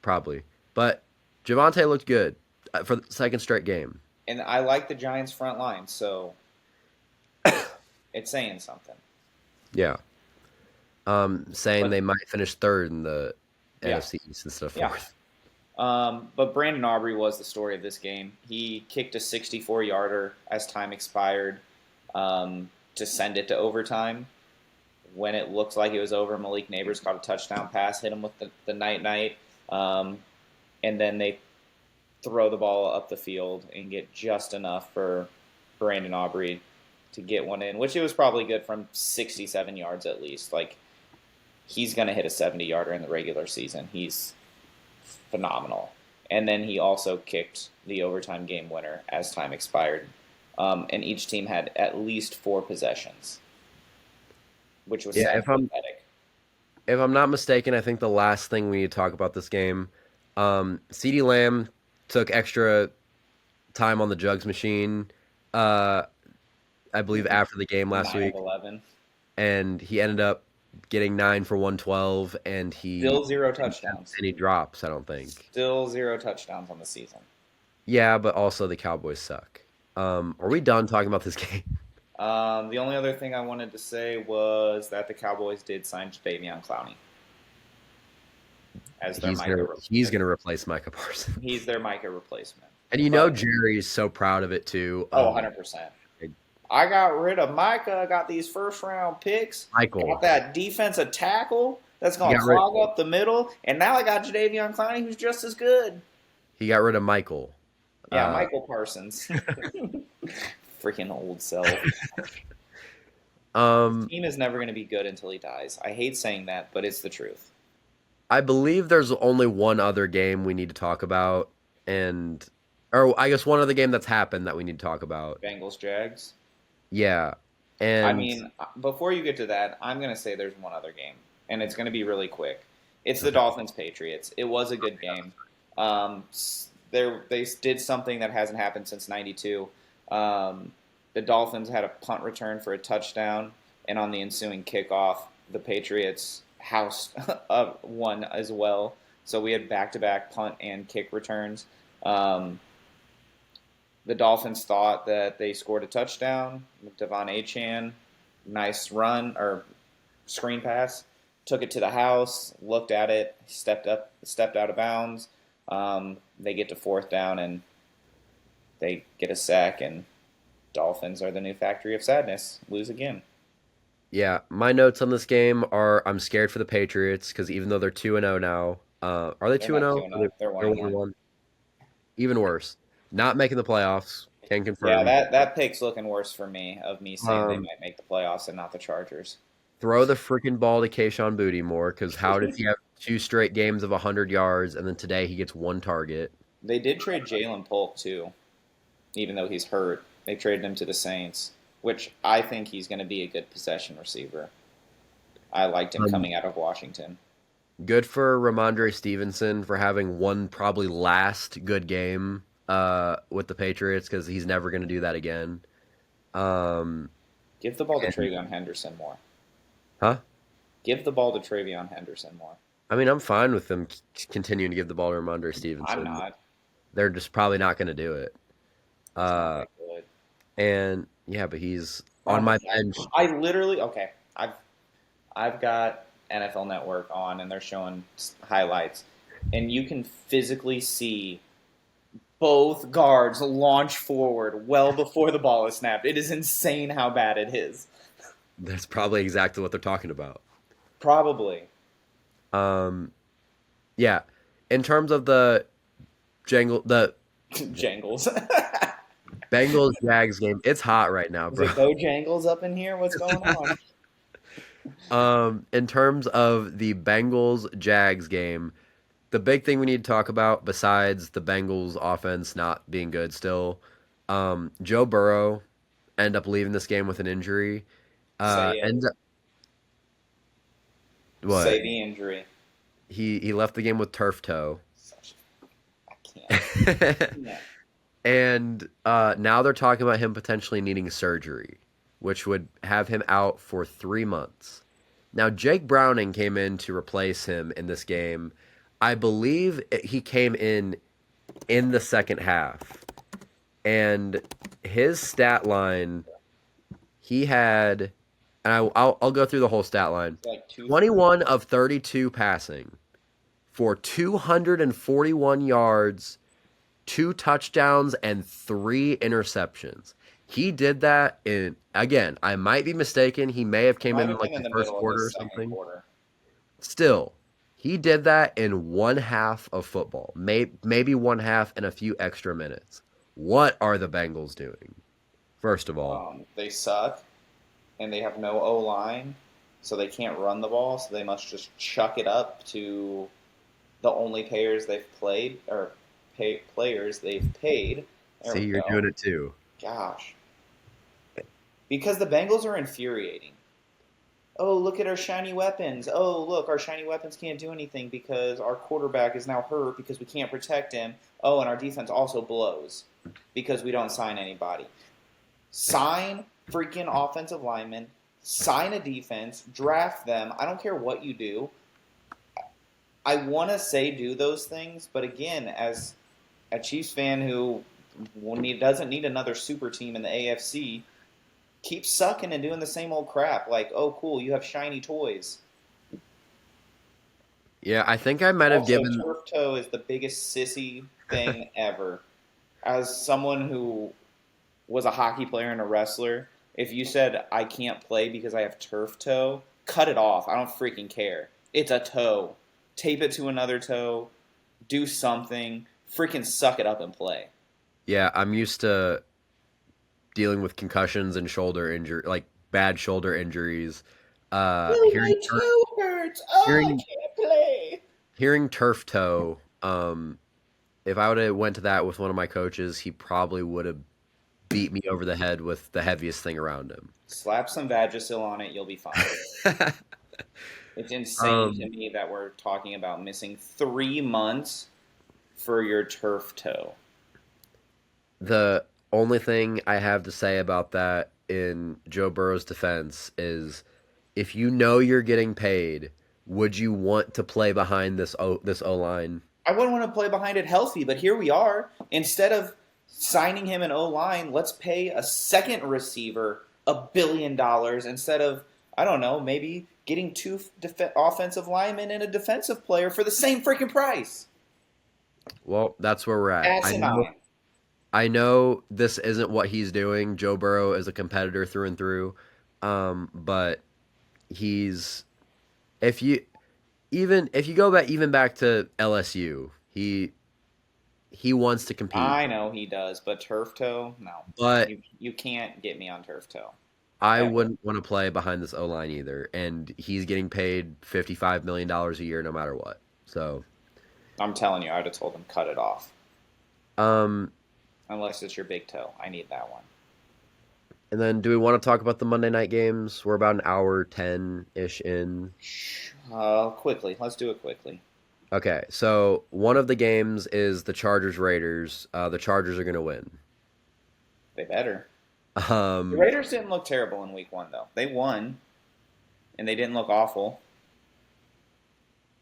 Probably. But Javonte looked good for the second straight game. And I like the Giants' front line, so it's saying something. Yeah. Saying But they might finish third in the yeah, NFC East instead of yeah. fourth. But Brandon Aubrey was the story of this game. He kicked a 64-yarder as time expired to send it to overtime. When it looked like it was over, Malik Neighbors caught a touchdown pass, hit him with the night-night, and then they throw the ball up the field and get just enough for Brandon Aubrey to get one in, which it was probably good from 67 yards at least. Like, he's going to hit a 70-yarder in the regular season. He's phenomenal. And then he also kicked the overtime game winner as time expired. And each team had at least 4 possessions, which was Yeah, sad if I'm pathetic. if I'm not mistaken, I think the last thing we need to talk about this game, CeeDee Lamb took extra time on the jugs machine, I believe after the game last 9 week, of 11. and he ended up getting 9 for 112, and Still 0 touchdowns. any drops, I don't think. Still 0 touchdowns on the season. Yeah, but also the Cowboys suck. Are we done talking about this game? The only other thing I wanted to say was that the Cowboys did sign Jadeveon Clowney as their He's gonna replace Micah Parsons. He's their Micah replacement. And you know Jerry's so proud of it too. Oh, 100%. I got rid of Micah. I got these first-round picks. Michael. Got that defensive tackle that's going to clog up the middle. And now I got Jadeveon Clowney, who's just as good. He got rid of Michael. Yeah, Michael Parsons. Freaking old self. Um, Team is never going to be good until he dies. I hate saying that, but it's the truth. I believe there's only one other game we need to talk about, and or I guess one other game that's happened that we need to talk about. Bengals Jags. Yeah, I and mean, before you get to that, I'm going to say there's one other game, and it's going to be really quick. It's the okay, Dolphins Patriots. It was a good game. They did something that hasn't happened since '92. The Dolphins had a punt return for a touchdown, and on the ensuing kickoff, the Patriots housed one as well. So we had back-to-back punt and kick returns. Um, the Dolphins thought that they scored a touchdown. Devon Achan, nice run or screen pass, took it to the house, looked at it, stepped out of bounds. They get to fourth down and they get a sack, and Dolphins are the new factory of sadness. Lose again. yeah, my notes on this game are I'm scared for the Patriots because even though they're 2-0 now, are they They're 2-0? not Are 2-0. They're they're one and one and one. one? Even worse, not making the playoffs. Can Yeah, confirm. that pick's looking worse for me. Of me saying they Um, might make the playoffs and not the Chargers. throw the freaking ball to Kayshon Boutte more because how did he have two straight games of 100 yards and then today he gets one target? They did trade Jalen Polk too, even though he's hurt. They traded him to the Saints, which I think he's going to be a good possession receiver. I liked him Um, coming out of Washington. good for Ramondre Stevenson for having one probably last good game with the Patriots because he's never going to do that again. Um, Give the ball to and, Travion Henderson more. huh? Give the ball to Travion Henderson more. I mean, I'm fine with them continuing to give the ball to Ramondre I'm Stevenson. not. They're just probably not going to do it. He's not Uh, that good. and yeah, but he's on Oh, my bench. I literally okay. I've got NFL Network on, and they're showing highlights, and you can physically see both guards launch forward well before the ball is snapped. It is insane how bad it is. That's probably exactly what they're talking about. Probably. Um, yeah, in terms of the Jangles. Bengals Jags game, it's hot right now, Is bro. it Bojangles up in here? What's going on? In terms of the Bengals Jags game, the big thing we need to talk about, besides the Bengals offense not being good still, Joe Burrow end up leaving this game with an injury. Say it. End up, what? Say the injury. He left the game with turf toe. Such, I can't. Yeah. And now they're talking about him potentially needing surgery, which would have him out for 3 months. Now, Jake Browning came in to replace him in this game. I believe he came in the second half, and his stat line, he had, and I'll go through the whole stat line. It's like two. 21 of 32 passing for 241 yards, two touchdowns, and three interceptions. He did that in, again, I might be mistaken. He may have came Might in have been like in the the first middle of quarter his or second something. quarter. Still, he did that in one half of football, maybe one half and a few extra minutes. What are the Bengals doing? First of all, They suck, and they have no O line, so they can't run the ball. So they must just chuck it up to the only players they've played or players they've paid. There see, we you're go. doing it too. Gosh, because the Bengals are infuriating. Oh, look at our shiny weapons. Oh, look, our shiny weapons can't do anything because our quarterback is now hurt because we can't protect him. Oh, and our defense also blows because we don't sign anybody. Sign freaking offensive linemen, sign a defense, draft them. I don't care what you do. I want to say do those things, but again, as a Chiefs fan who doesn't need another super team in the AFC, keep sucking and doing the same old crap. Like, oh, cool, you have shiny toys. Yeah, I think I might have Also, given. turf toe is the biggest sissy thing ever. As someone who was a hockey player and a wrestler, if you said I can't play because I have turf toe, cut it off. I don't freaking care. It's a toe. Tape it to another toe. Do something. Freaking suck it up and play. Yeah, I'm used to dealing with concussions and shoulder injury, like bad shoulder injuries. Oh, my toe hurts. Oh, I Hearing can't play. hearing turf toe. If I would have went to that with one of my coaches, he probably would have beat me over the head with the heaviest thing around him. Slap some Vagisil on it, you'll be fine. It's insane to um, me that we're talking about missing 3 months for your turf toe. the only thing I have to say about that in Joe Burrow's defense is if you know you're getting paid, would you want to play behind this O line? I wouldn't want to play behind it healthy, but here we are. Instead of signing him an O line, let's pay a second receiver $1 billion instead of, I don't know, maybe getting two offensive linemen and a defensive player for the same freaking price. Well, that's where we're at. Asinine. I know this isn't what he's doing. Joe Burrow is a competitor through and through. But he's if you if you go back even back to LSU, he wants to compete. I know he does, but turf toe, no. But You can't get me on turf toe I ever. wouldn't want to play behind this O line either. And he's getting paid $55 million a year no matter what. So I'm telling you, I'd have told him cut it off. um Unless it's your big toe. I need that one. and then do we want to talk about the Monday night games? We're about an hour 10-ish in. Quickly. Let's do it quickly. Okay, so one of the games is the Chargers Raiders. The Chargers are going to win. They better. The Um, Raiders didn't look terrible in week one, though. They won, and they didn't look awful.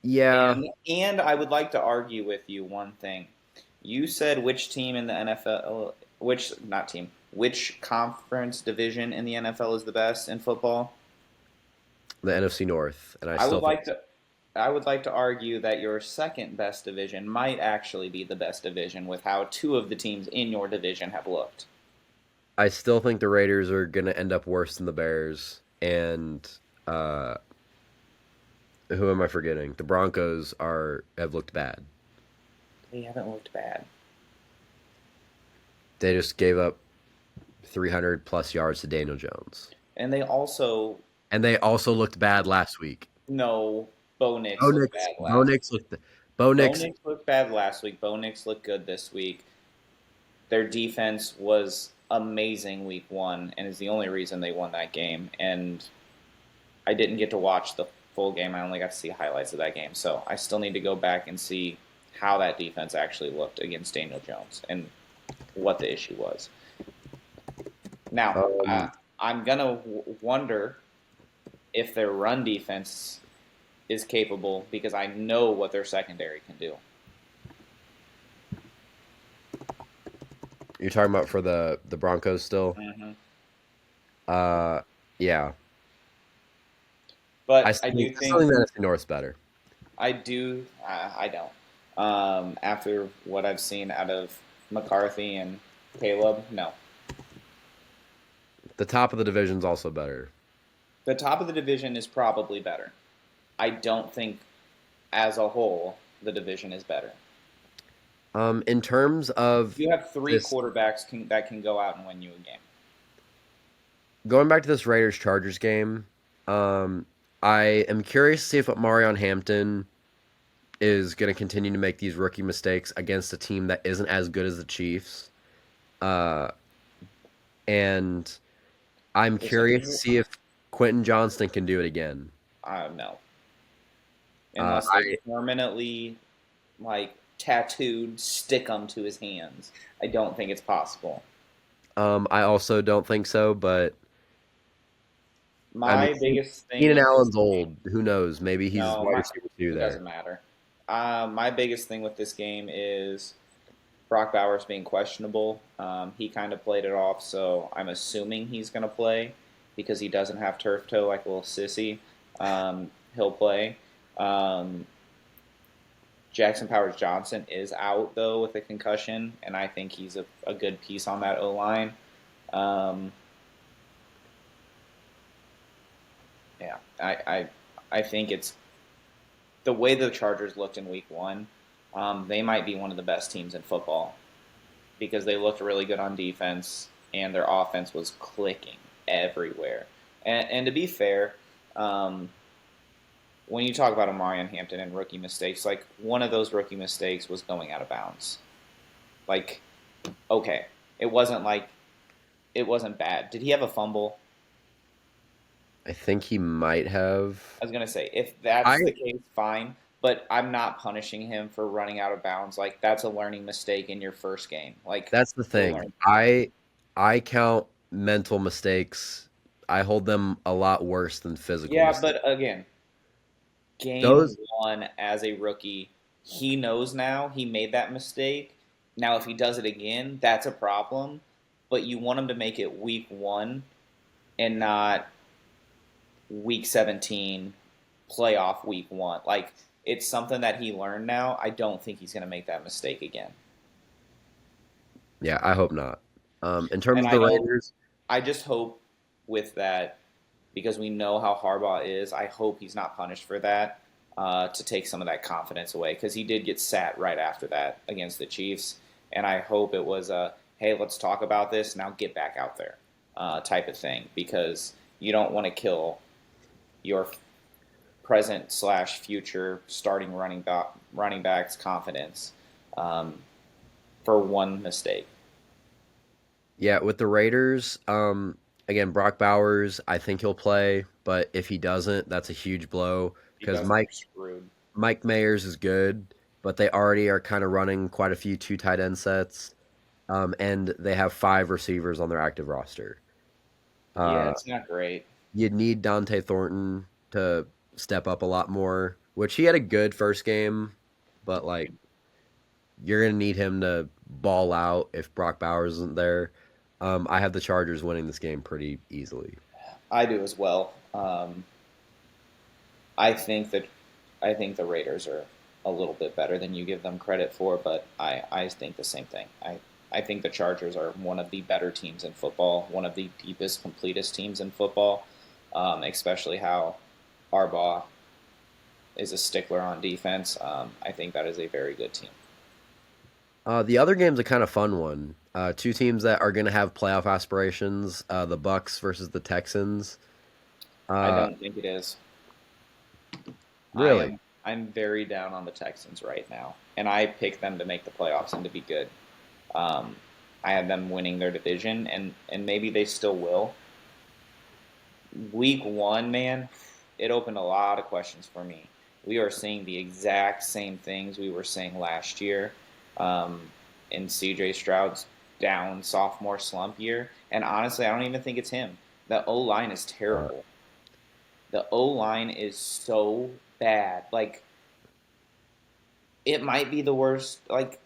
yeah, And I would like to argue with you one thing. You said which team in the NFL, which not team, which conference division in the NFL is the best in football? the NFC North, and I I still would think like to I would like to argue that your second best division might actually be the best division with how two of the teams in your division have looked. the Raiders are going to end up worse than the Bears. And uh, who am I forgetting? The Broncos are have looked bad. They haven't looked bad. They just gave up 300 plus yards to Daniel Jones, And they also and they also looked bad last week. know Bo Bo Nix looked Nix, bad Bo last. Nix looked. Bo Bo Nix. Nix looked bad last week. Bo Nix looked good this week. Their defense was amazing week one and is the only reason they won that game. And I didn't get to watch the full game. I only got to see highlights of that game. So I still need to go back and see how that defense actually looked against Daniel Jones and what the issue was. Now, Um, I'm going to wonder if their run defense is capable because I know what their secondary can do. you're talking about for the Broncos still? Hmm. Uh, yeah. But I do I still think think the NFC North's better. I do. I don't. After what I've seen out of McCarthy and Caleb, no. The top of the division's also better. The top of the division is probably better. I don't think, as a whole, the division is better. In terms of You have three this, quarterbacks that can go out and win you a game. going back to this Raiders Chargers game, um, I am curious to see if Marion Hampton is going to continue to make these rookie mistakes against a team that isn't as good as the Chiefs. Uh, and I'm Listen, curious to see if Quentin Johnston can do it again. no, Uh, unless they permanently like tattooed stick them to his hands. I don't think it's possible. I also don't think so, but I mean, My biggest thing Keenan with this Allen's game, old. Who knows? Maybe he's no, wide receiver two it there. doesn't matter. My biggest thing with this game is Brock Bowers being questionable. He kind of played it off, so I'm assuming he's going to play because he doesn't have turf toe like a little sissy. He'll play. Um, Jackson Powers Johnson is out though with a concussion, and I think he's a good piece on that O line. Um, yeah, I think it's the way the Chargers looked in Week One. They might be one of the best teams in football because they looked really good on defense and their offense was clicking everywhere. And to be fair, um, when you talk about Omarion Hampton and rookie mistakes, like one of those rookie mistakes was going out of bounds. Like, okay, it wasn't like it wasn't bad. Did he have a fumble? I think he might have. I was gonna say if I that's the case, fine. But I'm not punishing him for running out of bounds. Like that's a learning mistake in your first game. Like That's the you'll thing. learn. I count mental mistakes. I hold them a lot worse than physical Yeah, mistakes. but again, game Those, one as a rookie, he knows now he made that mistake. Now, if he does it again, that's a problem. But you want him to make it week one and not week 17, playoff week one. Like, it's something that he learned now. I don't think he's going to make that mistake again. yeah, I hope not. In terms And of I the don't, Raiders, I just hope with that, because we know how Harbaugh is, I hope he's not punished for that to take some of that confidence away because he did get sat right after that against the Chiefs. And I hope it was a, hey, let's talk about this, now get back out there type of thing because you don't want to kill your present slash future starting running back's confidence um, for one mistake. yeah, with the Raiders, again, Brock Bowers, I think he'll play, but if he doesn't, that's a huge blow If he because doesn't, you're screwed. Mike Mayers is good, but they already are kind of running quite a few two tight end sets, and they have five receivers on their active roster. Yeah, Uh, it's not great. you'd need Dante Thornton to step up a lot more, which he had a good first game, but like you're gonna need him to ball out if Brock Bowers isn't there. I have the Chargers winning this game pretty easily. I do as well. I think that I think the Raiders are a little bit better than you give them credit for, but I think the same thing. I think the Chargers are one of the better teams in football, one of the deepest, completest teams in football, especially how Harbaugh is a stickler on defense. I think that is a very good team. The other game's a kind of fun one. Two teams that are gonna have playoff aspirations: the Bucks versus the Texans. I Uh, don't think it is. I really? am I'm very down on the Texans right now, and I picked them to make the playoffs and to be good. Um, I had them winning their division, and maybe they still will. Week one, man, it opened a lot of questions for me. We are seeing the exact same things we were saying last year in CJ Stroud's down sophomore slump year. And honestly, I don't even think it's him. The O line is Uh, terrible. The O line is so bad. Like, it might be the worst. Like,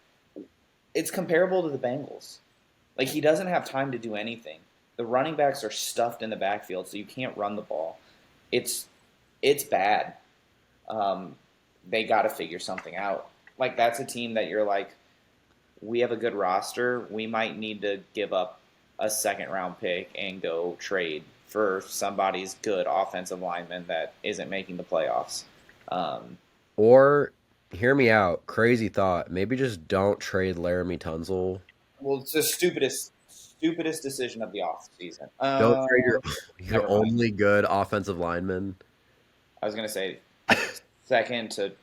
it's comparable to the Bengals. Like he doesn't have time to do anything. The running backs are stuffed in the backfield, so you can't run the ball. It's it's bad. Um, they got to figure something out. Like that's a team that you're like, we have a good roster. We might need to give up a second round pick and go trade for somebody's good offensive lineman that isn't making the playoffs. Um, or hear me out. Crazy thought. Maybe just don't trade Laramie Tunzel. well, it's the stupidest decision of the off season. Don't trade your your Never mind. only good offensive lineman. I was gonna say second to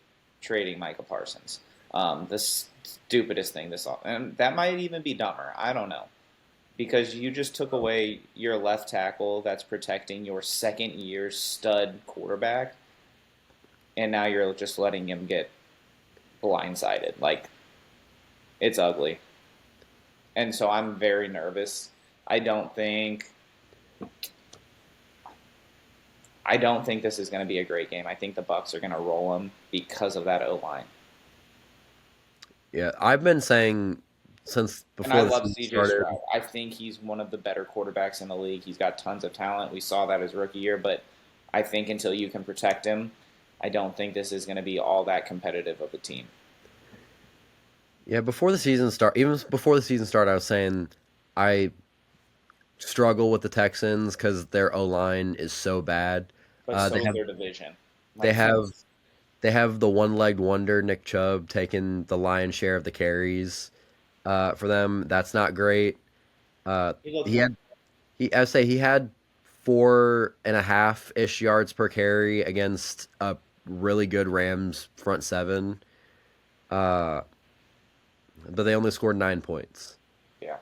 trading Micah Parsons. The stupidest thing this off, and that might even be dumber. I don't know because you just took away your left tackle that's protecting your second year stud quarterback, and now you're just letting him get blindsided. Like it's ugly, and so I'm very nervous. I don't think I don't think this is going to be a great game. I think the Bucks are going to roll them because of that O line. Yeah, I've been saying since And I before the love season CJ started. Stroud. I think he's one of the better quarterbacks in the league. He's got tons of talent. We saw that his rookie year, but I think until you can protect him, I don't think this is going to be all that competitive of a team. Yeah, before the season start, even before the season started, I was saying I struggle with the Texans because their O line is so bad. But Uh, they so is have their division. they Like have they have the one-legged wonder Nick Chubb taking the lion's share of the carries for them. That's not great. Uh, he looked he good. had he I say he had 4.5 ish yards per carry against a really good Rams front seven. Uh, but they only scored 9 points. Yeah.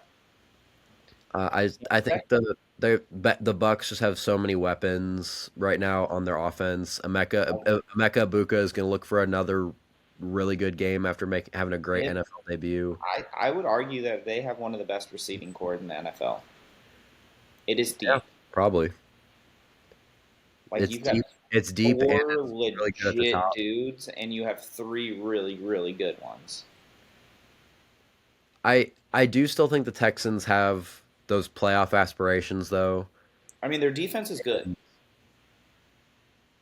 I think the Bucks just have so many weapons right now on their offense. Emeka Ibuka is going to look for another really good game after having a great It, NFL debut. I would argue that they have one of the best receiving corps in the NFL. It is Yeah, deep. probably. Like It's you've got deep. It's deep and four it's really good at the legit top. dudes, and you have three really, really good ones. I do still think the Texans have those playoff aspirations, though. I mean, their defense is good.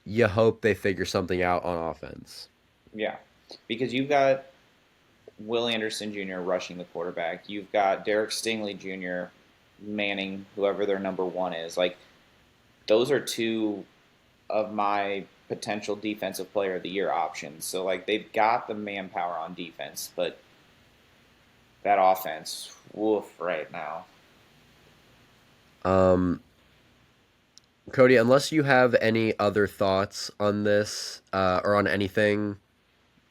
You hope they figure something out on offense. Yeah, because you've got Will Anderson Jr. rushing the quarterback. You've got Derek Stingley Jr. manning whoever their number one is. Like those are two of my potential defensive player of the year options. So like they've got the manpower on defense, but that offense, woof, right now. Um, Cody, unless you have any other thoughts on this or on anything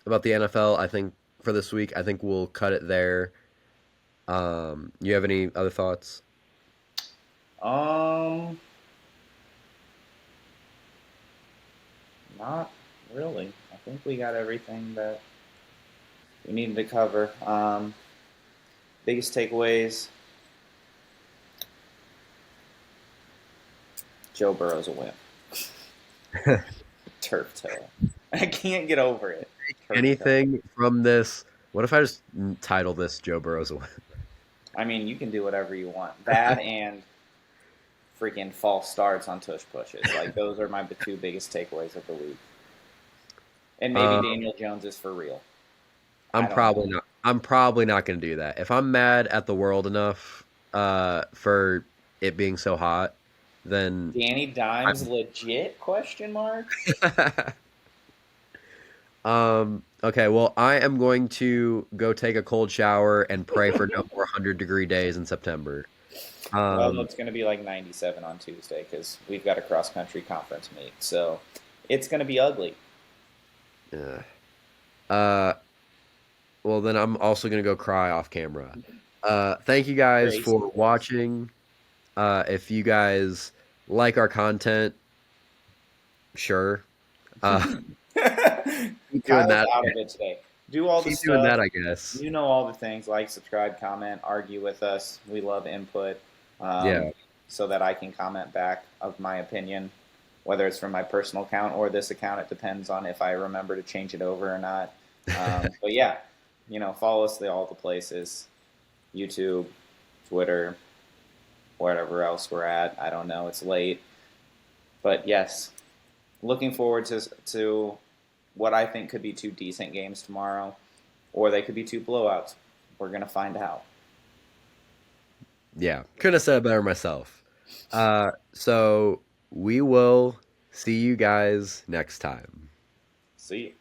about the NFL, I think for this week, I think we'll cut it there. You have any other thoughts? Um, Not really. I think we got everything that we needed to cover. Biggest takeaways: Joe Burrow's a win. Turf toe. I can't get over it. Turf toe. Anything from this? What if I just title this Joe Burrow's a win? I mean, you can do whatever you want. That and freaking false starts on tush pushes. Like those are my two biggest takeaways of the week. And maybe Um, Daniel Jones is for real. I I'm don't know. probably not. I'm probably not going to do that. If I'm mad at the world enough for it being so hot, then Danny Dimes I'm. legit? Question mark. Okay. Well, I am going to go take a cold shower and pray for no more 100-degree days in September. Well, Um, it's going to be like 97 on Tuesday because we've got a cross country conference meet. So it's going to be ugly. yeah. Uh, well, then I'm also going to go cry off camera. Thank you guys Crazy. for watching. If you guys like our content, sure. Uh, keep doing Kyle's that. out of it today. Do all the Keep doing stuff. that, I guess. You know all the things. Like, subscribe, comment, argue with us. We love input Yeah. so that I can comment back of my opinion, whether it's from my personal account or this account. It depends on if I remember to change it over or not. But yeah, follow us all the places. YouTube, Twitter, wherever else we're at. I don't know. It's late. But yes, looking forward to what I think could be two decent games tomorrow, or they could be two blowouts. We're going to find out. Yeah. Couldn't have said it better myself. So we will see you guys next time. See you.